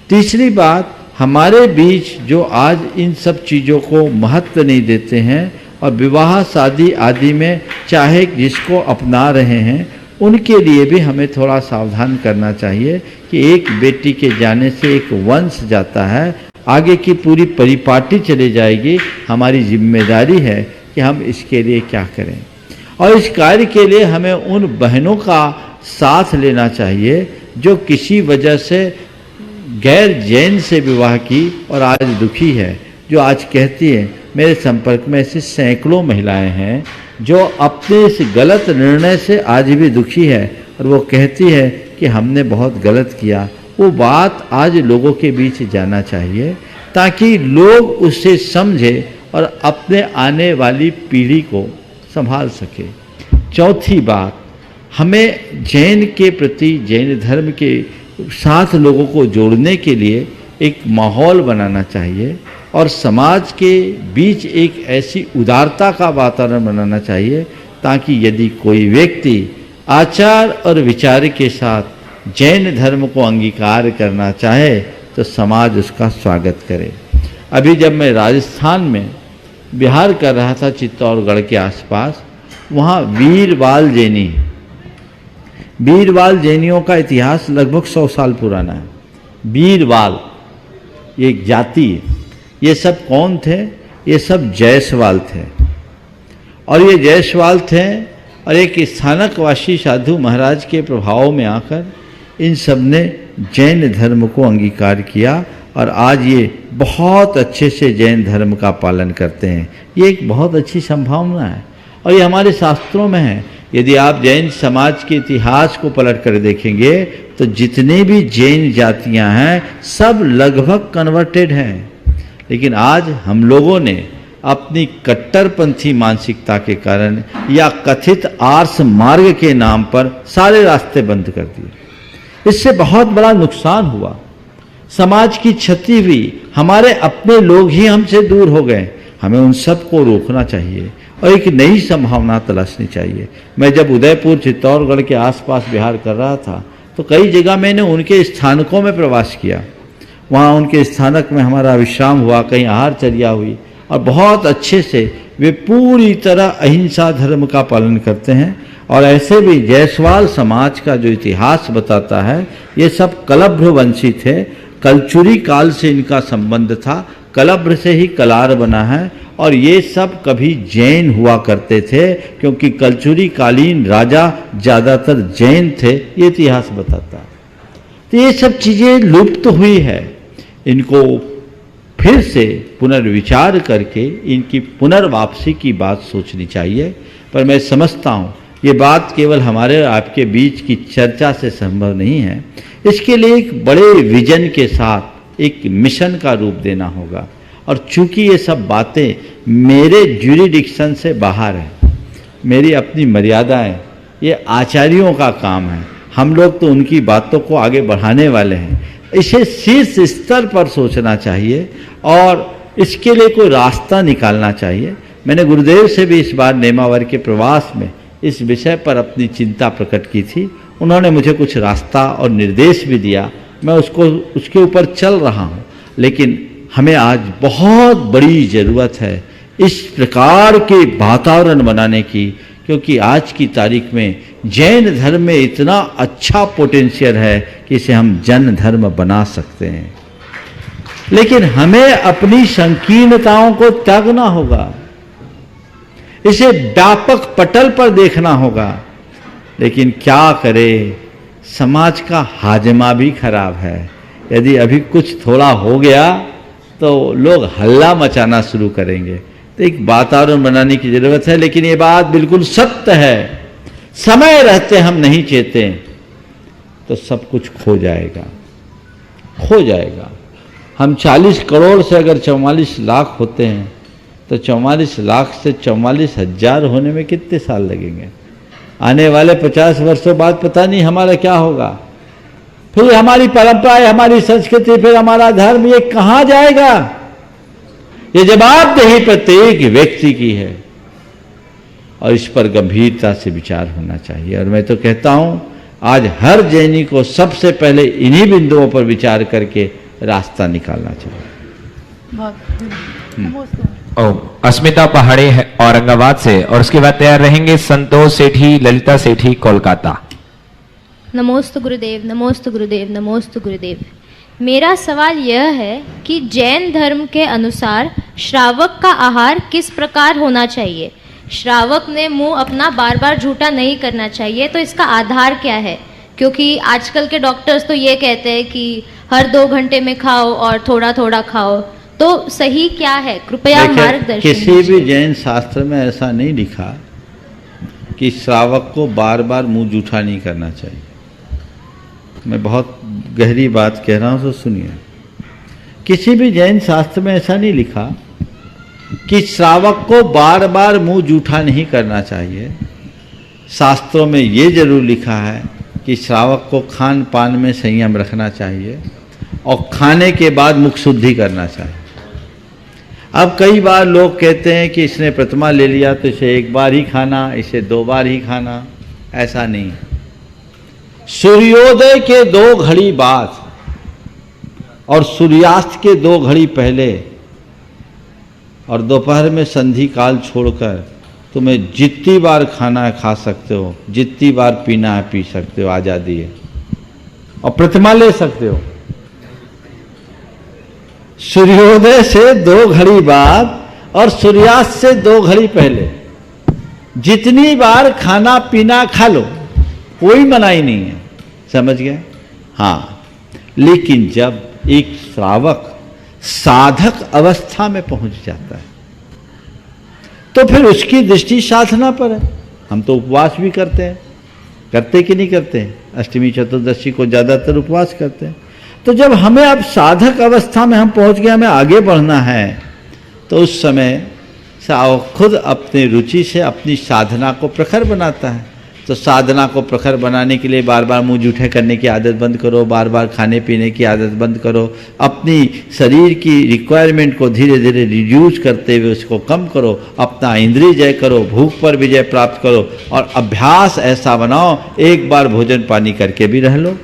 तीसरी बात, हमारे बीच जो आज इन सब चीज़ों को महत्व नहीं देते हैं और विवाह शादी आदि में चाहे जिसको अपना रहे हैं, उनके लिए भी हमें थोड़ा सावधान करना चाहिए कि एक बेटी के जाने से एक वंश जाता है। आगे की पूरी परिपाटी चली जाएगी। हमारी जिम्मेदारी है कि हम इसके लिए क्या करें, और इस कार्य के लिए हमें उन बहनों का साथ लेना चाहिए जो किसी वजह से गैर जैन से विवाह की और आज दुखी है, जो आज कहती है, मेरे संपर्क में ऐसी सैकड़ों महिलाएं हैं जो अपने इस गलत निर्णय से आज भी दुखी है और वो कहती है कि हमने बहुत गलत किया। वो बात आज लोगों के बीच जाना चाहिए ताकि लोग उससे समझे और अपने आने वाली पीढ़ी को संभाल सके। चौथी बात, हमें जैन के प्रति, जैन धर्म के साथ लोगों को जोड़ने के लिए एक माहौल बनाना चाहिए और समाज के बीच एक ऐसी उदारता का वातावरण बनाना चाहिए ताकि यदि कोई व्यक्ति आचार और विचार के साथ जैन धर्म को अंगीकार करना चाहे तो समाज उसका स्वागत करे। अभी जब मैं राजस्थान में विहार कर रहा था चित्तौड़गढ़ के आसपास, वहाँ वीरवाल जैनी, वीरवाल जैनियों का इतिहास लगभग 100 साल पुराना है। वीरवाल ये एक जाति है। ये सब कौन थे? ये सब जायसवाल थे, और ये जायसवाल थे और एक स्थानकवासी साधु महाराज के प्रभाव में आकर इन सब ने जैन धर्म को अंगीकार किया और आज ये बहुत अच्छे से जैन धर्म का पालन करते हैं। ये एक बहुत अच्छी संभावना है और ये हमारे शास्त्रों में है। यदि आप जैन समाज के इतिहास को पलट कर देखेंगे तो जितने भी जैन जातियां हैं सब लगभग कन्वर्टेड हैं, लेकिन आज हम लोगों ने अपनी कट्टरपंथी मानसिकता के कारण या कथित आर्ष मार्ग के नाम पर सारे रास्ते बंद कर दिए। इससे बहुत बड़ा नुकसान हुआ, समाज की क्षति हुई, हमारे अपने लोग ही हमसे दूर हो गए। हमें उन सब को रोकना चाहिए और एक नई संभावना तलाशनी चाहिए। मैं जब उदयपुर चित्तौड़गढ़ के आसपास विहार कर रहा था तो कई जगह मैंने उनके स्थानकों में प्रवास किया। वहाँ उनके स्थानक में हमारा विश्राम हुआ, कहीं आहारचर्या हुई और बहुत अच्छे से वे पूरी तरह अहिंसा धर्म का पालन करते हैं। और ऐसे भी जायसवाल समाज का जो इतिहास बताता है, ये सब कलभ्र वंशी थे। कलचुरी काल से इनका संबंध था, कलभ्र से ही कलार बना है और ये सब कभी जैन हुआ करते थे क्योंकि कलचुरी कालीन राजा ज़्यादातर जैन थे, ये इतिहास बताता है। तो ये सब चीज़ें लुप्त हुई है, इनको फिर से पुनर्विचार करके इनकी पुनर्वापसी की बात सोचनी चाहिए। पर मैं समझता हूँ ये बात केवल हमारे और आपके बीच की चर्चा से संभव नहीं है। इसके लिए एक बड़े विजन के साथ एक मिशन का रूप देना होगा। और चूंकि ये सब बातें मेरे ज्यूरिडिक्शन से बाहर हैं, मेरी अपनी मर्यादाएं, ये आचार्यों का काम है, हम लोग तो उनकी बातों को आगे बढ़ाने वाले हैं। इसे शीर्ष स्तर पर सोचना चाहिए और इसके लिए कोई रास्ता निकालना चाहिए। मैंने गुरुदेव से भी इस बार नेमावर के प्रवास में इस विषय पर अपनी चिंता प्रकट की थी। उन्होंने मुझे कुछ रास्ता और निर्देश भी दिया, मैं उसके ऊपर चल रहा हूँ। लेकिन हमें आज बहुत बड़ी ज़रूरत है इस प्रकार के वातावरण बनाने की, क्योंकि आज की तारीख में जैन धर्म में इतना अच्छा पोटेंशियल है कि इसे हम जन धर्म बना सकते हैं। लेकिन हमें अपनी संकीर्णताओं को त्यागना होगा, इसे व्यापक पटल पर देखना होगा। लेकिन क्या करें, समाज का हाजमा भी खराब है। यदि अभी कुछ थोड़ा हो गया तो लोग हल्ला मचाना शुरू करेंगे। तो एक वातावरण बनाने की जरूरत है। लेकिन ये बात बिल्कुल सत्य है, समय रहते हम नहीं चेते तो सब कुछ खो जाएगा, खो जाएगा। हम 40 करोड़ से अगर 44 लाख होते हैं तो 44 लाख से 44,000 होने में कितने साल लगेंगे? आने वाले 50 वर्षों बाद पता नहीं हमारा क्या होगा। फिर हमारी परंपराएं, हमारी संस्कृति, फिर हमारा धर्म, ये कहाँ जाएगा? ये जवाबदेही प्रत्येक व्यक्ति की है और इस पर गंभीरता से विचार होना चाहिए। और मैं तो कहता हूं आज हर जैनी को सबसे पहले इन्हीं बिंदुओं पर विचार करके रास्ता निकालना चाहिए। अस्मिता पहाड़े है औरंगाबाद से, और उसके बाद तैयार रहेंगे संतोष सेठी, ललिता सेठी, कोलकाता। नमोस्तु गुरुदेव, नमोस्तु गुरुदेव, नमोस्तु गुरुदेव। मेरा सवाल यह है कि जैन धर्म के अनुसार श्रावक का आहार किस प्रकार होना चाहिए? श्रावक ने मुंह अपना बार बार झूठा नहीं करना चाहिए, तो इसका आधार क्या है? क्योंकि आजकल के डॉक्टर्स तो ये कहते हैं कि हर 2 घंटे में खाओ और थोड़ा थोड़ा खाओ, तो सही क्या है? कृपया मार्गदर्शन किसी भी जैन शास्त्र में ऐसा नहीं लिखा कि श्रावक को बार बार मुंह जूठा नहीं करना चाहिए। मैं बहुत गहरी बात कह रहा हूं, तो सुनिए। किसी भी जैन शास्त्र में ऐसा नहीं लिखा कि श्रावक को बार बार मुंह जूठा नहीं करना चाहिए। शास्त्रों में ये जरूर लिखा है कि श्रावक को खान पान में संयम रखना चाहिए और खाने के बाद मुख शुद्धि करना चाहिए। अब कई बार लोग कहते हैं कि इसने प्रतिमा ले लिया तो इसे 1 बार ही खाना, इसे 2 बार ही खाना। ऐसा नहीं। सूर्योदय के 2 घड़ी बाद और सूर्यास्त के 2 घड़ी पहले और दोपहर में संधि काल छोड़कर तुम्हें जितनी बार खाना है खा सकते हो, जितनी बार पीना है पी सकते हो, आज़ादी है। और प्रतिमा ले सकते हो। सूर्योदय से 2 घड़ी बाद और सूर्यास्त से 2 घड़ी पहले जितनी बार खाना पीना खा लो, कोई मनाही नहीं है। समझ गए? हाँ, लेकिन जब एक श्रावक साधक अवस्था में पहुंच जाता है तो फिर उसकी दृष्टि साधना पर है। हम तो उपवास भी करते हैं, करते कि नहीं करते हैं? अष्टमी चतुर्दशी को ज़्यादातर उपवास करते हैं। तो जब हमें अब साधक अवस्था में हम पहुंच गए, हमें आगे बढ़ना है, तो उस समय खुद अपनी रुचि से अपनी साधना को प्रखर बनाता है। तो साधना को प्रखर बनाने के लिए बार बार मुंह जूठे करने की आदत बंद करो, बार बार खाने पीने की आदत बंद करो, अपनी शरीर की रिक्वायरमेंट को धीरे धीरे रिड्यूस करते हुए उसको कम करो, अपना इंद्रिय जय करो, भूख पर विजय प्राप्त करो और अभ्यास ऐसा बनाओ 1 बार भोजन पानी करके भी रह लो।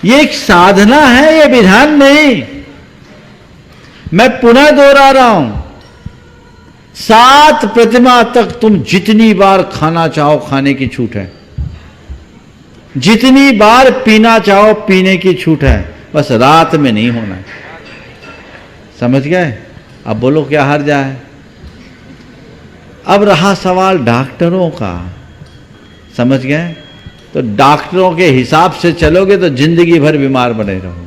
ये एक साधना है, ये विधान नहीं। मैं पुनः दोहरा रहा हूं, 7 प्रतिमा तक तुम जितनी बार खाना चाहो खाने की छूट है, जितनी बार पीना चाहो पीने की छूट है, बस रात में नहीं होना है। समझ गए? अब बोलो क्या हर्जा है? अब रहा सवाल डॉक्टरों का। समझ गए? तो डॉक्टरों के हिसाब से चलोगे तो जिंदगी भर बीमार बने रहोगे।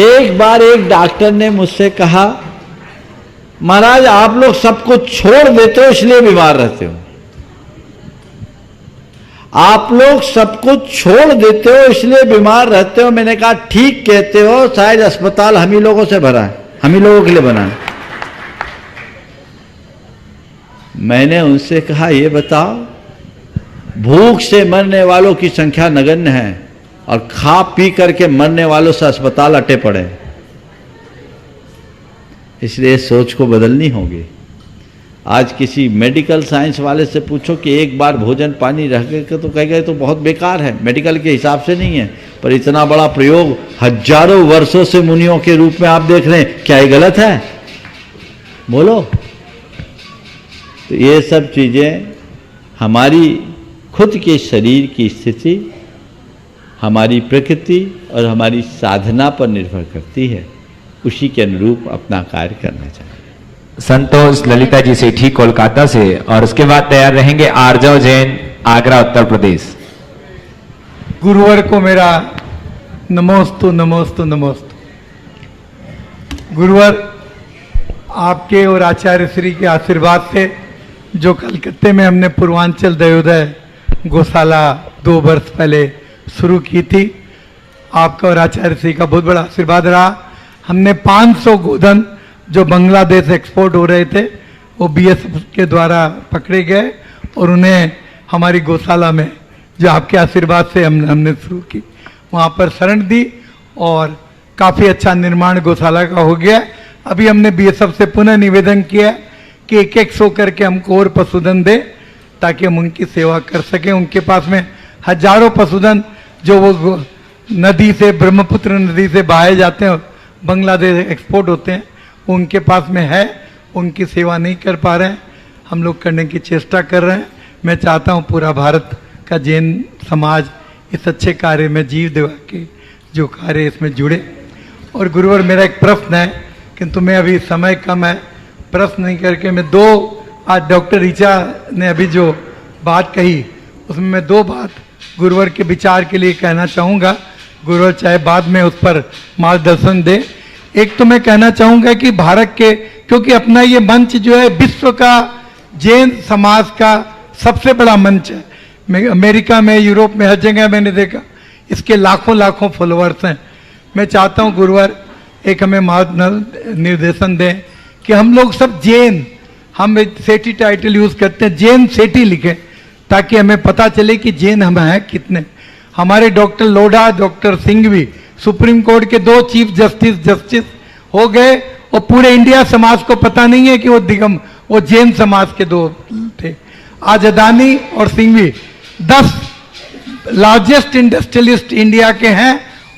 एक बार एक डॉक्टर ने मुझसे कहा, महाराज आप लोग सब कुछ छोड़ देते हो इसलिए बीमार रहते हो। आप लोग सब कुछ छोड़ देते हो इसलिए बीमार रहते हो। मैंने कहा ठीक कहते हो, शायद अस्पताल हम ही लोगों से भरा है, हम ही लोगों के लिए बना है। मैंने उनसे कहा ये बताओ, भूख से मरने वालों की संख्या नगण्य है और खा पी करके मरने वालों से अस्पताल अटे पड़े। इसलिए सोच को बदलनी होगी। आज किसी मेडिकल साइंस वाले से पूछो कि 1 बार भोजन पानी रह गए तो कहेगा तो बहुत बेकार है, मेडिकल के हिसाब से नहीं है। पर इतना बड़ा प्रयोग हजारों वर्षों से मुनियों के रूप में आप देख रहे हैं, क्या ये गलत है? बोलो। तो ये सब चीज़ें हमारी खुद के शरीर की स्थिति, हमारी प्रकृति और हमारी साधना पर निर्भर करती है। उसी के अनुरूप अपना कार्य करना चाहिए। संतोष ललिता जी से ठीक कोलकाता से, और उसके बाद तैयार रहेंगे आर्जव जैन, आगरा उत्तर प्रदेश। गुरुवर को मेरा नमोस्तु नमोस्तु नमोस्तु। गुरुवर, आपके और आचार्य श्री के आशीर्वाद से जो कलकत्ते में हमने पूर्वांचल दयोदय गौशाला 2 वर्ष पहले शुरू की थी, आपका और आचार्य श्री का बहुत बड़ा आशीर्वाद रहा। हमने 500 गोधन जो बांग्लादेश एक्सपोर्ट हो रहे थे वो बीएसएफ के द्वारा पकड़े गए और उन्हें हमारी गौशाला में जो आपके आशीर्वाद से हमने शुरू की वहाँ पर शरण दी और काफ़ी अच्छा निर्माण गौशाला का हो गया। अभी हमने बीएसएफ से पुनः निवेदन किया कि 100 करके हमको और पशुधन दे ताकि हम उनकी सेवा कर सकें। उनके पास में हजारों पशुधन जो वो नदी से, ब्रह्मपुत्र नदी से बहाए जाते हैं, बांग्लादेश एक्सपोर्ट होते हैं, वो उनके पास में है, उनकी सेवा नहीं कर पा रहे हैं। हम लोग करने की चेष्टा कर रहे हैं। मैं चाहता हूँ पूरा भारत का जैन समाज इस अच्छे कार्य में जीव देवा के जो कार्य इसमें जुड़े। और गुरुवर मेरा एक प्रश्न है, किंतु मैं अभी समय कम है, प्रश्न नहीं करके मैं दो, आज डॉक्टर ऋचा ने अभी जो बात कही उसमें मैं दो बात गुरुवर के विचार के लिए कहना चाहूँगा। गुरुवर चाहे बाद में उस पर मार्गदर्शन दे। एक तो मैं कहना चाहूँगा कि भारत के, क्योंकि अपना ये मंच जो है विश्व का जैन समाज का सबसे बड़ा मंच है। अमेरिका में, यूरोप में, हर जगह मैंने देखा इसके लाखों लाखों फॉलोअर्स हैं। मैं चाहता हूँ गुरुवर एक हमें मार्ग निर्देशन दें कि हम लोग सब जैन, हम सेठी टाइटल यूज करते हैं, जैन सेठी लिखें ताकि हमें पता चले कि जैन हम हैं कितने। हमारे doctor Lodha, doctor Singhvi supreme court के 2 चीफ जस्टिस हो गए और पूरे इंडिया समाज को पता नहीं है कि वो जैन समाज के 2 थे। आज अदानी और सिंघवी 10 लार्जेस्ट इंडस्ट्रियलिस्ट इंडिया के हैं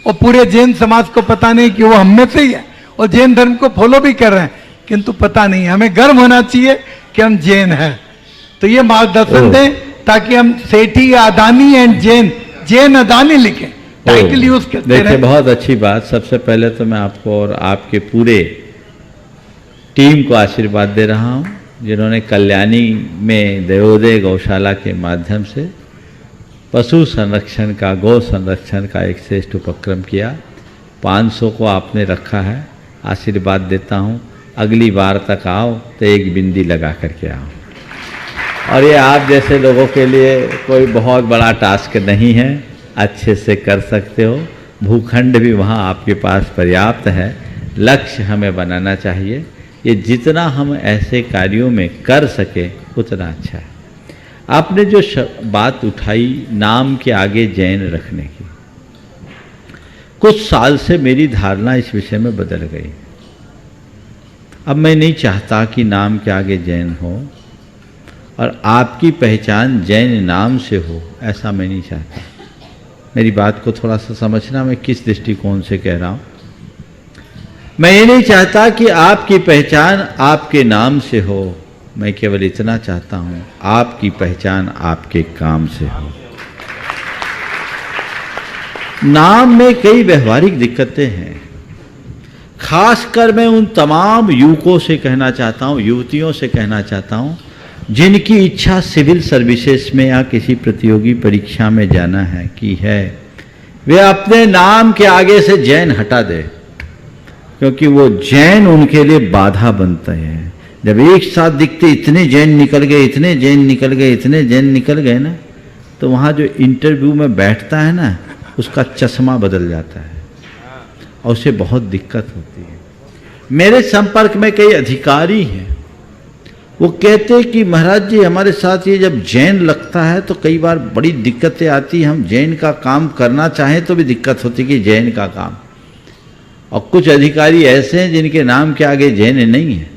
और पूरे जैन समाज को पता नहीं कि वो हम में से ही है और जैन धर्म को फॉलो भी कर रहे हैं, किंतु पता नहीं। हमें गर्व होना चाहिए कि हम जैन हैं। तो ये मार्गदर्शन दें ताकि हम सेठी या अदानी एंड जैन अदानी लिखें, टाइटल यूज करते देखिए रहे। बहुत अच्छी बात। सबसे पहले तो मैं आपको और आपके पूरे टीम को आशीर्वाद दे रहा हूं, जिन्होंने कल्याणी में दयोदय गौशाला के माध्यम से पशु संरक्षण का, गौ संरक्षण का एक श्रेष्ठ उपक्रम किया। 500 को आपने रखा है। आशीर्वाद देता हूं, अगली बार तक आओ तो एक बिंदी लगा करके आओ। और ये आप जैसे लोगों के लिए कोई बहुत बड़ा टास्क नहीं है, अच्छे से कर सकते हो। भूखंड भी वहाँ आपके पास पर्याप्त है। लक्ष्य हमें बनाना चाहिए, ये जितना हम ऐसे कार्यों में कर सके उतना अच्छा है। आपने जो बात उठाई नाम के आगे जैन रखने की, कुछ साल से मेरी धारणा इस विषय में बदल गई। अब मैं नहीं चाहता कि नाम के आगे जैन हो और आपकी पहचान जैन नाम से हो, ऐसा मैं नहीं चाहता। मेरी बात को थोड़ा सा समझना, मैं किस दृष्टिकोण से कह रहा हूं। मैं ये नहीं चाहता कि आपकी पहचान आपके नाम से हो, मैं केवल इतना चाहता हूं आपकी पहचान आपके काम से हो। नाम में कई व्यवहारिक दिक्कतें हैं। खासकर मैं उन तमाम युवकों से कहना चाहता हूं, युवतियों से कहना चाहता हूं, जिनकी इच्छा सिविल सर्विसेज में या किसी प्रतियोगी परीक्षा में जाना है की है, वे अपने नाम के आगे से जैन हटा दे, क्योंकि वो जैन उनके लिए बाधा बनते हैं। जब एक साथ दिखते इतने जैन निकल गए, इतने जैन निकल गए, इतने जैन निकल गए ना, तो वहाँ जो इंटरव्यू में बैठता है ना, उसका चश्मा बदल जाता है और उसे बहुत दिक्कत होती है। मेरे संपर्क में कई अधिकारी हैं, वो कहते हैं कि महाराज जी हमारे साथ ये जब जैन लगता है तो कई बार बड़ी दिक्कतें आती हैं। हम जैन का काम करना चाहें तो भी दिक्कत होती है कि जैन का काम। और कुछ अधिकारी ऐसे हैं जिनके नाम के आगे जैन नहीं है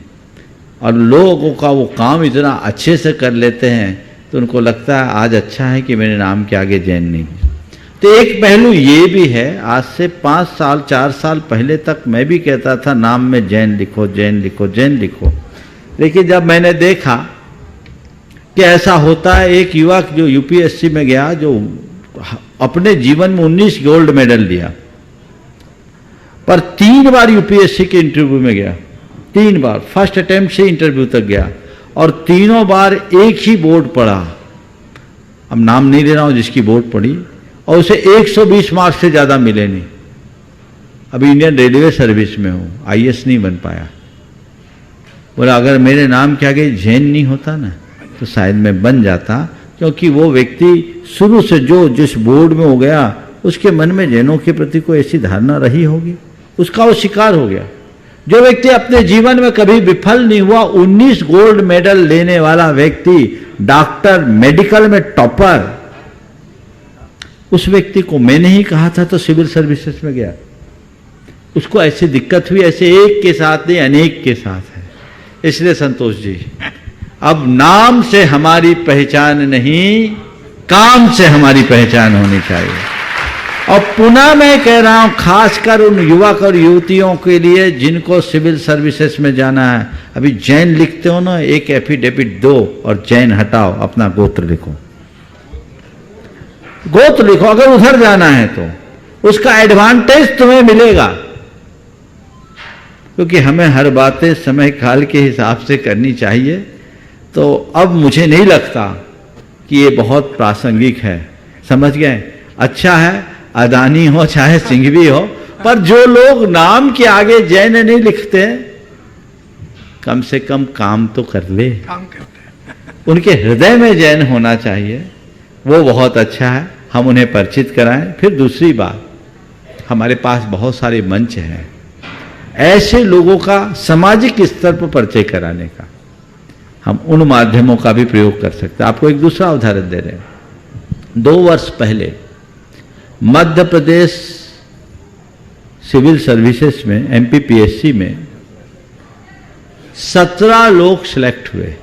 और लोगों का वो काम इतना अच्छे से कर लेते हैं तो उनको लगता है आज अच्छा है कि मेरे नाम के आगे जैन नहीं है। तो एक पहलू ये भी है, आज से 5 साल 4 साल पहले तक मैं भी कहता था नाम में जैन लिखो, जैन लिखो, जैन लिखो। लेकिन जब मैंने देखा कि ऐसा होता है, एक युवक जो यूपीएससी में गया, जो अपने जीवन में 19 गोल्ड मेडल लिया, पर 3 बार यूपीएससी के इंटरव्यू में गया, 3 बार फर्स्ट अटेम्प्ट से इंटरव्यू तक गया और तीनों बार एक ही बोर्ड पढ़ा। अब नाम नहीं ले रहा हूं जिसकी बोर्ड पढ़ी, और उसे 120 मार्क्स से ज्यादा मिले नहीं। अभी इंडियन रेलवे सर्विस में हूं, आईएएस नहीं बन पाया। बोला अगर मेरे नाम के आगे जैन नहीं होता ना तो शायद मैं बन जाता, क्योंकि वो व्यक्ति शुरू से जो जिस बोर्ड में हो गया उसके मन में जैनों के प्रति कोई ऐसी धारणा रही होगी, उसका वो शिकार हो गया। जो व्यक्ति अपने जीवन में कभी विफल नहीं हुआ, 19 गोल्ड मेडल लेने वाला व्यक्ति, डॉक्टर, मेडिकल में टॉपर, उस व्यक्ति को मैंने ही कहा था तो सिविल सर्विसेज में गया। उसको ऐसी दिक्कत हुई, ऐसे एक के साथ नहीं अनेक के साथ है। इसलिए संतोष जी, अब नाम से हमारी पहचान नहीं, काम से हमारी पहचान होनी चाहिए। और पुनः मैं कह रहा हूं, खासकर उन युवक और युवतियों के लिए जिनको सिविल सर्विसेज में जाना है, अभी जैन लिखते हो ना, एक एफिडेविट दो और जैन हटाओ, अपना गोत्र लिखो। गोत्र लिखो, अगर उधर जाना है तो उसका एडवांटेज तुम्हें मिलेगा, क्योंकि हमें हर बातें समय काल के हिसाब से करनी चाहिए। तो अब मुझे नहीं लगता कि ये बहुत प्रासंगिक है, समझ गए? अच्छा है अदानी हो चाहे सिंघवी हो, पर जो लोग नाम के आगे जैन नहीं लिखते कम से कम काम तो कर ले, काम करते हैं। उनके हृदय में जैन होना चाहिए, वो बहुत अच्छा है, हम उन्हें परिचित कराएं। फिर दूसरी बात, हमारे पास बहुत सारे मंच हैं ऐसे लोगों का सामाजिक स्तर पर परिचय कराने का, हम उन माध्यमों का भी प्रयोग कर सकते हैं। आपको एक दूसरा उदाहरण दे रहे हैं। 2 वर्ष पहले मध्य प्रदेश सिविल सर्विसेज में एमपीपीएससी में 17 लोग सिलेक्ट हुए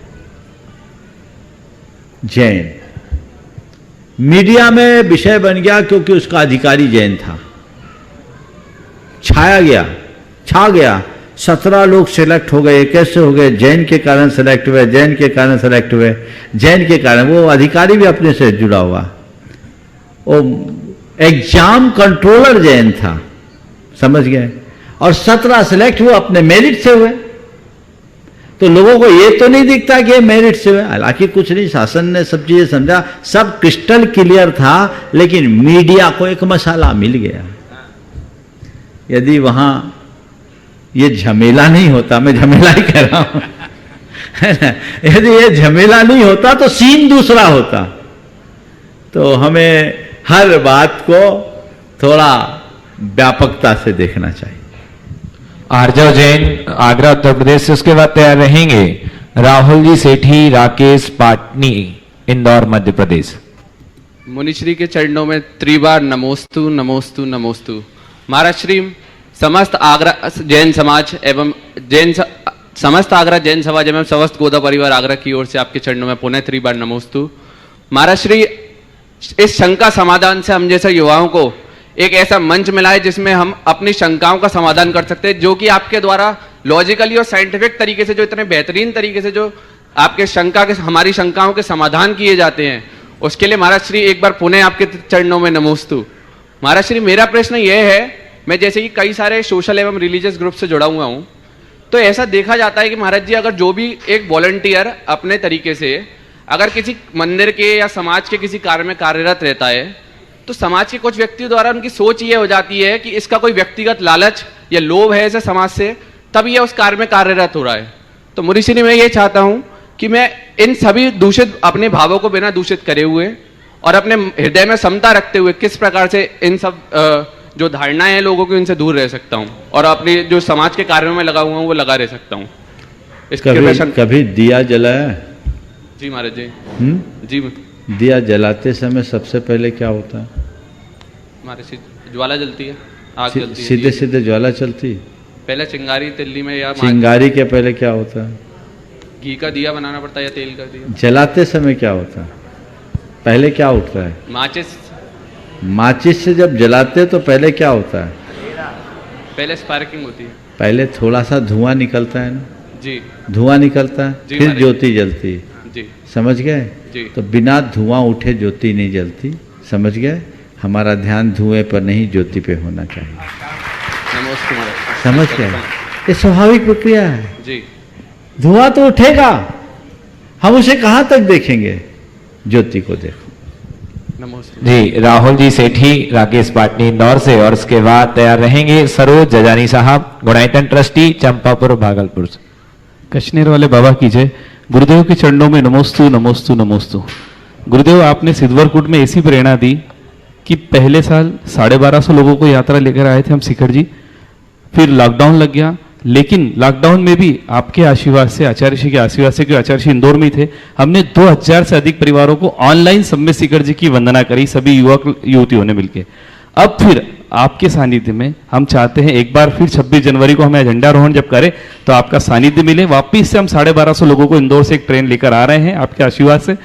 जैन। मीडिया में विषय बन गया क्योंकि उसका अधिकारी जैन था, छा गया 17 लोग सिलेक्ट हो गए। कैसे हो गए? जैन के कारण सिलेक्ट हुए, जैन के कारण सिलेक्ट हुए, जैन के कारण। वो अधिकारी भी अपने से जुड़ा हुआ, वो एग्जाम कंट्रोलर जैन था, समझ गए? और 17 सिलेक्ट हुए, अपने मेरिट से हुए। तो लोगों को ये तो नहीं दिखता कि ये मेरिट से हुए, हालांकि कुछ नहीं, शासन ने सब चीजें समझा, सब क्रिस्टल क्लियर था, लेकिन मीडिया को एक मसाला मिल गया। यदि वहां ये झमेला नहीं होता, मैं झमेला ही कह रहा हूं, है ना, यदि ये झमेला नहीं होता तो सीन दूसरा होता। तो हमें हर बात को थोड़ा व्यापकता से देखना चाहिए। आर्जव जैन आगरा उत्तर प्रदेश से, उसके बाद तैयार रहेंगे राहुल जी सेठी राकेश पाटनी इंदौर मध्य प्रदेश। मुनिश्री के चरणों में त्रिबार नमोस्तु नमोस्तु नमोस्तु। महाराज श्री समस्त आगरा जैन समाज एवं समस्त आगरा जैन समाज एवं समस्त गोदा परिवार आगरा की ओर से आपके चरणों में पुनः त्रिबार नमोस्तु। महाराज श्री, इस शंका समाधान से हम जैसे युवाओं को एक ऐसा मंच मिला है जिसमें हम अपनी शंकाओं का समाधान कर सकते हैं, जो कि आपके द्वारा लॉजिकली और साइंटिफिक तरीके से, जो इतने बेहतरीन तरीके से जो आपके हमारी शंकाओं के समाधान किए जाते हैं, उसके लिए महाराज श्री एक बार पुनः आपके चरणों में नमोस्तु। महाराज श्री, मेरा प्रश्न यह है, मैं जैसे कि कई सारे सोशल एवं रिलीजियस ग्रुप से जुड़ा हुआ हूं, तो ऐसा देखा जाता है कि महाराज जी, अगर जो भी एक वॉलंटियर अपने तरीके से अगर किसी मंदिर के या समाज के किसी कार्य में कार्यरत रहता है, तो समाज के कुछ व्यक्तियों द्वारा उनकी सोच ये हो जाती है कि इसका कोई व्यक्तिगत लालच या लोभ है ऐसे समाज से, तब ये उस कार्य में कार्यरत हो रहा है। तो मुनिश्री, मैं ये चाहता हूं कि मैं इन सभी दूषित अपने भावों को बिना दूषित करे हुए और अपने हृदय में समता रखते हुए किस प्रकार से इन सब जो धारणाएं हैं लोगों की, उनसे दूर रह सकता हूं और अपने जो समाज के कार्यों में लगा हुआ हूं वो लगा रह सकता हूं। कभी दिया जलाया? जी महाराज जी। जी दिया जलाते समय सबसे पहले क्या होता है? महाराज जी, ज्वाला जलती है, आग जलती है। सीधे सीधे ज्वाला चलती? पहले चिंगारी तिल्ली में या चिंगारी के पहले क्या होता है? घी का दिया बनाना पड़ता है या तेल का दिया। जलाते समय क्या होता है? पहले क्या उठता है? माचिस। माचिस से जब जलाते तो पहले क्या होता है? पहले स्पार्किंग होती है। पहले थोड़ा सा धुआं निकलता है ना? जी। धुआं निकलता है, फिर ज्योति जलती है। जी। समझ गए? जी। तो बिना धुआं उठे ज्योति नहीं जलती, समझ गए? हमारा ध्यान धुएं पर नहीं, ज्योति पे होना चाहिए। नमस्ते महाराज। समझ गए? ये स्वाभाविक प्रक्रिया है। जी। धुआं तो उठेगा, हम उसे कहां तक देखेंगे? ज्योति को देखो। नमस्ते जी। राहुल जी सेठी राकेश पाटनी इंदौर से, और उसके बाद तैयार रहेंगे सरोज जजानी साहब गुणायतन ट्रस्टी चंपापुर भागलपुर से। कश्मीर वाले बाबा की जय। गुरुदेव के चरणों में नमोस्तु नमोस्तु नमोस्तु। गुरुदेव, आपने सिद्धवरकुट में ऐसी प्रेरणा दी कि पहले साल 1250 लोगों को यात्रा लेकर आए थे हम शिखर जी, फिर लॉकडाउन लग गया, लेकिन लॉकडाउन में भी आपके आशीर्वाद से, आचार्य जी के आशीर्वाद से, क्योंकि आचार्य जी इंदौर में ही थे, हमने 2000 से अधिक परिवारों को ऑनलाइन सब में शिखर जी की वंदना करी, सभी युवक युवतियों ने मिलकर। अब फिर आपके सानिध्य में हम चाहते हैं एक बार फिर 26 जनवरी को हमें झंडारोहण जब करें तो आपका सानिध्य मिले। वापिस से हम 1250 लोगों को इंदौर से एक ट्रेन लेकर आ रहे हैं आपके आशीर्वाद से।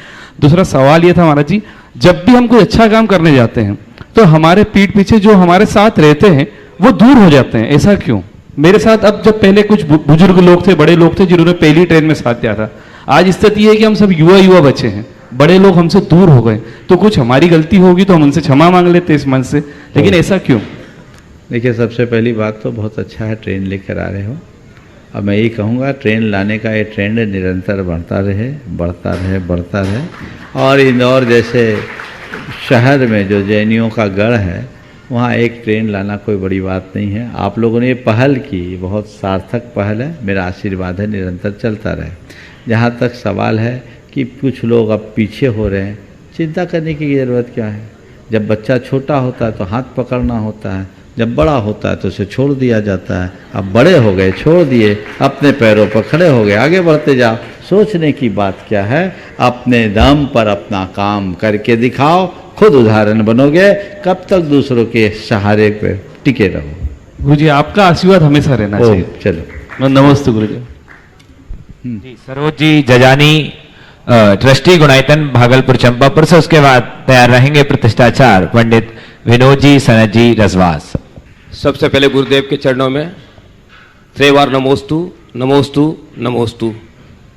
दूसरा सवाल यह था महाराज जी, जब भी हम कोई अच्छा काम करने जाते हैं तो हमारे पीठ पीछे जो हमारे साथ रहते हैं वो दूर हो जाते हैं, ऐसा क्यों? मेरे साथ अब जब पहले कुछ बुजुर्ग लोग थे, बड़े लोग थे जिन्होंने पहली ट्रेन में साथ दिया था, आज स्थिति है कि हम सब युवा बचे हैं। बड़े लोग हमसे दूर हो गए, तो कुछ हमारी गलती होगी तो हम उनसे क्षमा मांग लेते इस मन से, लेकिन ऐसा क्यों? देखिए, सबसे पहली बात तो बहुत अच्छा है ट्रेन लेकर आ रहे हो। अब मैं यही कहूँगा, ट्रेन लाने का ये ट्रेंड निरंतर बढ़ता रहे, बढ़ता रहे, बढ़ता रहे। और इंदौर जैसे शहर में जो जैनियों का गढ़ है, वहाँ एक ट्रेन लाना कोई बड़ी बात नहीं है। आप लोगों ने ये पहल की, बहुत सार्थक पहल है। मेरा आशीर्वाद है निरंतर चलता रहे। जहाँ तक सवाल है कि कुछ लोग अब पीछे हो रहे हैं, चिंता करने की ज़रूरत क्या है? जब बच्चा छोटा होता है तो हाथ पकड़ना होता है, जब बड़ा होता है तो उसे छोड़ दिया जाता है। अब बड़े हो गए, छोड़ दिए, अपने पैरों पर खड़े हो गए, आगे बढ़ते जाओ। सोचने की बात क्या है? अपने दम पर अपना काम करके दिखाओ, खुद उदाहरण बनोगे। कब तक दूसरों के सहारे पे टिके रहो? गुरु जी, आपका आशीर्वाद हमेशा रहना चाहिए। चलो, नमस्ते गुरु जी। जी, सरोज जी जजानी, ट्रस्टी गुणायतन भागलपुर चंपापुर से। उसके बाद तैयार रहेंगे प्रतिष्ठाचार्य पंडित विनोद जी सनत जी रजवास। सबसे पहले गुरुदेव के चरणों में त्रिवार नमोस्तु नमोस्तु नमोस्तु।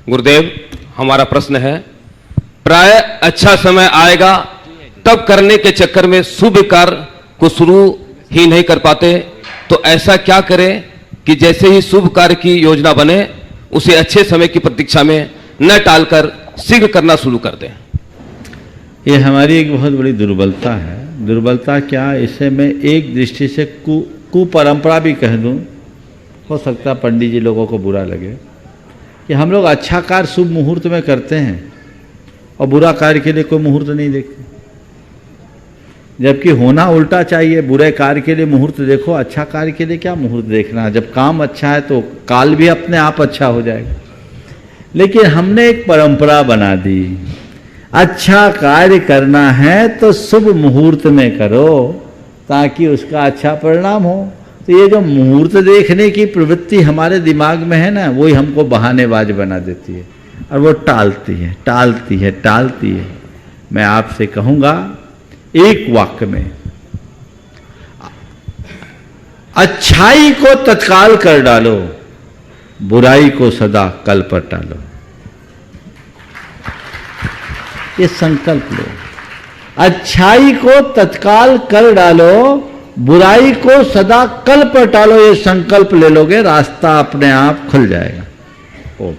गुरुदेव, हमारा प्रश्न है, प्राय अच्छा समय आएगा तब करने के चक्कर में शुभ कार्य को शुरू ही नहीं कर पाते, तो ऐसा क्या करें कि जैसे ही शुभ कार्य की योजना बने उसे अच्छे समय की प्रतीक्षा में न टालकर शीघ्र करना शुरू कर दें? ये हमारी एक बहुत बड़ी दुर्बलता है। दुर्बलता क्या, इसे मैं एक दृष्टि से कुपरंपरा भी कह दूं। हो सकता है पंडित जी लोगों को बुरा लगे कि हम लोग अच्छा कार्य शुभ मुहूर्त में करते हैं और बुरा कार्य के लिए कोई मुहूर्त नहीं देखते, जबकि होना उल्टा चाहिए। बुरे कार्य के लिए मुहूर्त देखो, अच्छा कार्य के लिए क्या मुहूर्त देखना? जब काम अच्छा है तो काल भी अपने आप अच्छा हो जाएगा। लेकिन हमने एक परंपरा बना दी, अच्छा कार्य करना है तो शुभ मुहूर्त में करो ताकि उसका अच्छा परिणाम हो। तो ये जो मुहूर्त देखने की प्रवृत्ति हमारे दिमाग में है ना, वही हमको बहानेबाज बना देती है और वो टालती है, टालती है, टालती है। मैं आपसे कहूँगा एक वाक्य में, अच्छाई को तत्काल कर डालो, बुराई को सदा कल पर टालो। ये संकल्प लो, अच्छाई को तत्काल कर डालो, बुराई को सदा कल पर टालो। ये संकल्प ले लोगे, रास्ता अपने आप खुल जाएगा।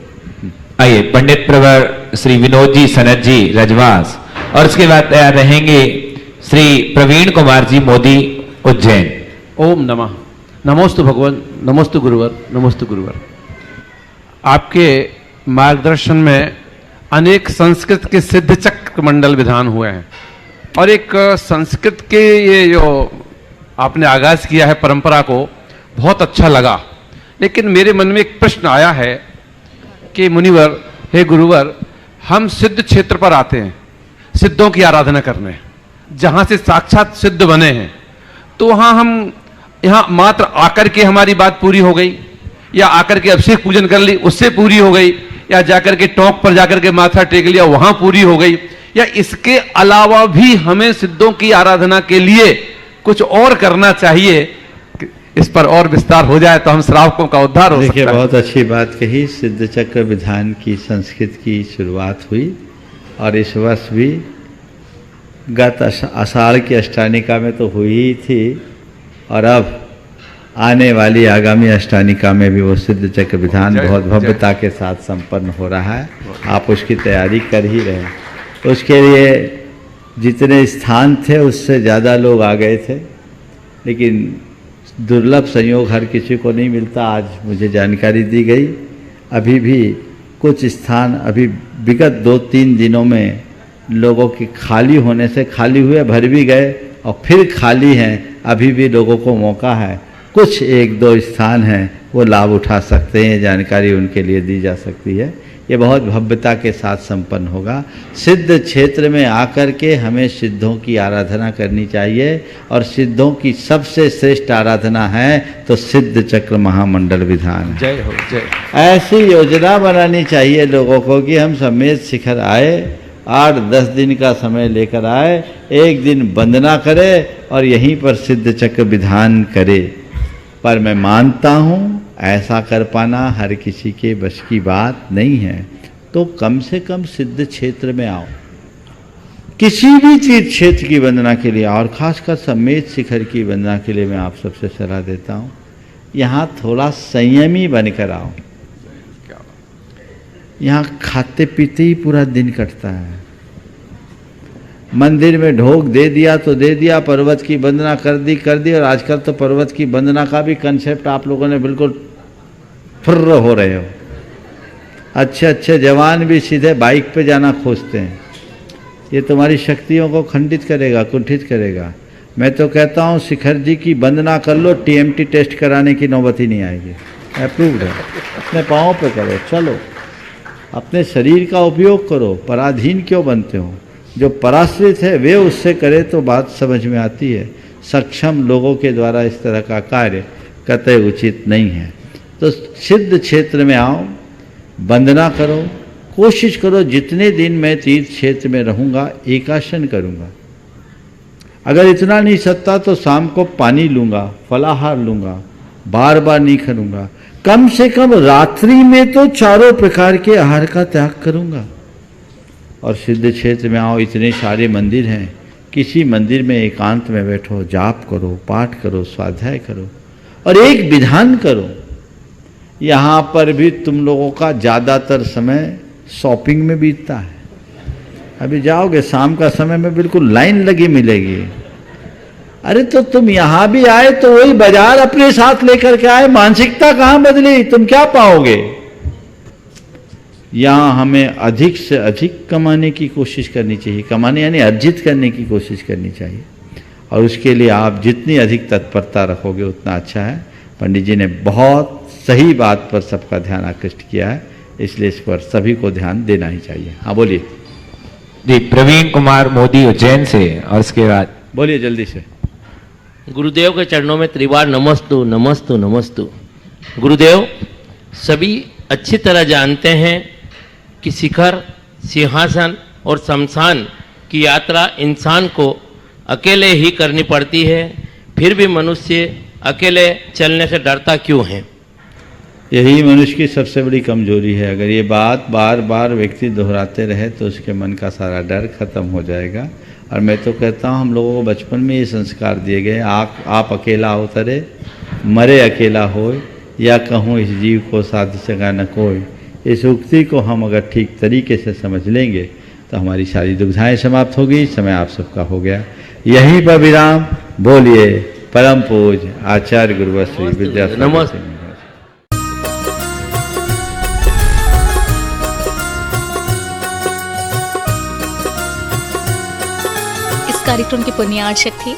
आइए पंडित प्रवर श्री विनोद जी सनत जी रजवास, और उसके बाद तैयार रहेंगे श्री प्रवीण कुमार जी मोदी उज्जैन। ओम नमः। नमोस्तु भगवान, नमोस्तु गुरुवर, नमोस्तु गुरुवर। आपके मार्गदर्शन में अनेक संस्कृत के सिद्ध चक्र मंडल विधान हुए हैं, और एक संस्कृत के ये जो आपने आगाज किया है परंपरा को, बहुत अच्छा लगा। लेकिन मेरे मन में एक प्रश्न आया है कि मुनिवर, हे गुरुवर, हम सिद्ध क्षेत्र पर आते हैं सिद्धों की आराधना करने, जहां से साक्षात सिद्ध बने हैं, तो वहां हम यहाँ मात्र आकर के हमारी बात पूरी हो गई, या आकर के अभिषेक पूजन कर ली उससे पूरी हो गई, या जाकर के टॉक पर जाकर के माथा टेक लिया वहां पूरी हो गई, या इसके अलावा भी हमें सिद्धों की आराधना के लिए कुछ और करना चाहिए? इस पर और विस्तार हो जाए तो हम श्रावकों का उद्धार हो सकता है। देखिए, बहुत अच्छी बात कही। सिद्ध चक्र विधान की संस्कृत की शुरुआत हुई, और इस वर्ष भी गत आषाढ़ की अष्टानिका में तो हुई ही थी, और अब आने वाली आगामी अष्टानिका में भी वो सिद्ध चक्र विधान बहुत भव्यता के साथ संपन्न हो रहा है। आप उसकी तैयारी कर ही रहे हैं। उसके लिए जितने स्थान थे उससे ज़्यादा लोग आ गए थे, लेकिन दुर्लभ संयोग हर किसी को नहीं मिलता। आज मुझे जानकारी दी गई, अभी भी कुछ स्थान अभी विगत 2-3 दिनों में लोगों की खाली होने से खाली हुए, भर भी गए और फिर खाली हैं। अभी भी लोगों को मौका है, कुछ 1-2 स्थान हैं वो लाभ उठा सकते हैं, जानकारी उनके लिए दी जा सकती है। ये बहुत भव्यता के साथ संपन्न होगा। सिद्ध क्षेत्र में आकर के हमें सिद्धों की आराधना करनी चाहिए, और सिद्धों की सबसे श्रेष्ठ आराधना है तो सिद्ध चक्र महामंडल विधान। जय हो, जय। ऐसी योजना बनानी चाहिए लोगों को कि हम समेत शिखर आए, 8-10 दिन का समय लेकर आए, एक दिन वंदना करे और यहीं पर सिद्ध चक्र विधान करे। पर मैं मानता हूँ ऐसा कर पाना हर किसी के बस की बात नहीं है, तो कम से कम सिद्ध क्षेत्र में आओ। किसी भी तीर्थ क्षेत्र की वंदना के लिए और खासकर समेत शिखर की वंदना के लिए मैं आप सबसे सलाह देता हूँ, यहाँ थोड़ा संयमी बनकर आओ। यहाँ खाते पीते ही पूरा दिन कटता है। मंदिर में ढोक दे दिया तो दे दिया, पर्वत की वंदना कर दी। और आजकल तो पर्वत की वंदना का भी कंसेप्ट आप लोगों ने बिल्कुल फुर्र हो रहे हो। अच्छे अच्छे जवान भी सीधे बाइक पे जाना खोजते हैं। ये तुम्हारी शक्तियों को खंडित करेगा, कुंठित करेगा। मैं तो कहता हूँ शिखर जी की वंदना कर लो, TMT टेस्ट कराने की नौबत ही नहीं आएगी। अप्रूव्ड है। अपने पाँव पे करो, चलो, अपने शरीर का उपयोग करो। पराधीन क्यों बनते हो? जो पराश्रित है वे उससे करे तो बात समझ में आती है। सक्षम लोगों के द्वारा इस तरह का कार्य कतई उचित नहीं है। तो सिद्ध क्षेत्र में आओ, वंदना करो, कोशिश करो जितने दिन मैं तीर्थ क्षेत्र में रहूँगा एकासन करूँगा। अगर इतना नहीं सकता तो शाम को पानी लूँगा, फलाहार लूँगा, बार बार नहीं करूँगा। कम से कम रात्रि में तो चारों प्रकार के आहार का त्याग करूँगा। और सिद्ध क्षेत्र में आओ, इतने सारे मंदिर हैं, किसी मंदिर में एकांत में बैठो, जाप करो, पाठ करो, स्वाध्याय करो और एक विधान करो। यहाँ पर भी तुम लोगों का ज़्यादातर समय शॉपिंग में बीतता है। अभी जाओगे शाम का समय में बिल्कुल लाइन लगी मिलेगी। अरे तो तुम यहाँ भी आए तो वही बाजार अपने साथ लेकर के आए, मानसिकता कहाँ बदली? तुम क्या पाओगे? यहाँ हमें अधिक से अधिक कमाने की कोशिश करनी चाहिए। कमाने यानी अर्जित करने की कोशिश करनी चाहिए। और उसके लिए आप जितनी अधिक तत्परता रखोगे उतना अच्छा है। पंडित जी ने बहुत सही बात पर सबका ध्यान आकृष्ट किया है, इसलिए इस पर सभी को ध्यान देना ही चाहिए। हाँ बोलिए जी। प्रवीण कुमार मोदी उज्जैन से, और इसके बाद बोलिए जल्दी से। गुरुदेव के चरणों में त्रिवार नमस्तु नमस्तु नमस्तु। गुरुदेव, सभी अच्छी तरह जानते हैं कि शिखर, सिंहासन और शमशान की यात्रा इंसान को अकेले ही करनी पड़ती है, फिर भी मनुष्य अकेले चलने से डरता क्यों है? यही मनुष्य की सबसे बड़ी कमजोरी है। अगर ये बात बार बार व्यक्ति दोहराते रहे तो उसके मन का सारा डर खत्म हो जाएगा। और मैं तो कहता हूँ हम लोगों को बचपन में ये संस्कार दिए गए, आप अकेला उतरे, मरे अकेला होए, या कहूँ इस जीव को साध सका न कोई। इस उक्ति को हम अगर ठीक तरीके से समझ लेंगे तो हमारी सारी दुविधाएं समाप्त होगी। समय आप सबका हो गया, यहीं पर विराम। बोलिए परम पूज्य आचार्य गुरुवर श्री विद्यासागर नमस्ते। इस कार्यक्रम के पुण्यार्चक थे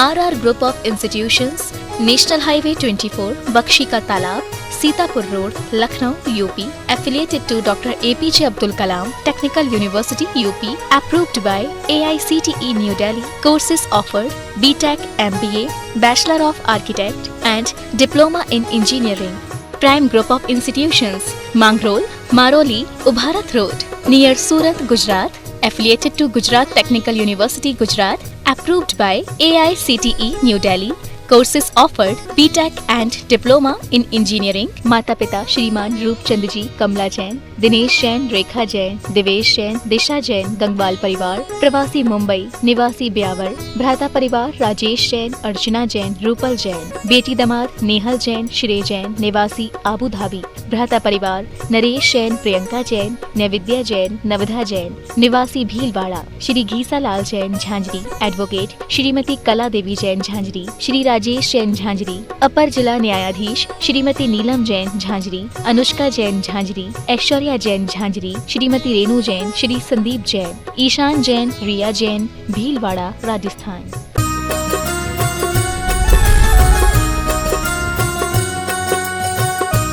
RR group of institutions, national highway 24, Bakshi ka Talab, Sitapur road, Lucknow, UP, affiliated to Dr. APJ Abdul Kalam Technical University, UP, approved by AICTE New Delhi. Courses offered: BTech, MBA, Bachelor of Architect and Diploma in Engineering. Prime Group of Institutions, Mangrol, Maroli, Ubharat Road, near Surat, Gujarat. Affiliated to Gujarat Technical University, Gujarat. Approved by AICTE New Delhi. Courses offered: BTech and Diploma in Engineering. माता पिता श्रीमान रूपचंद जी, कमला जैन, दिनेश जैन, रेखा जैन, दिवेश जैन, दिशा जैन, गंगवाल परिवार, प्रवासी मुंबई, निवासी ब्यावर, भ्राता परिवार राजेश जैन, अर्चना जैन, रूपल जैन, बेटी दामाद नेहल जैन, श्रेय जैन, निवासी आबू धाबी, भ्राता परिवार नरेश जैन, प्रियंका जैन, नैविद्या जैन, नवधा जैन, निवासी भीलवाड़ा, श्री घीसा लाल जैन झांझरी, एडवोकेट श्रीमती कला देवी जैन झांझरी, श्री राजेश जैन झांझरी, अपर जिला न्यायाधीश श्रीमती नीलम जैन झांझरी, अनुष्का जैन झांझरी, ऐश्वर्या जैन झांझरी, श्रीमती रेणु जैन, श्री संदीप जैन, ईशान जैन, रिया जैन, भीलवाड़ा, राजस्थान।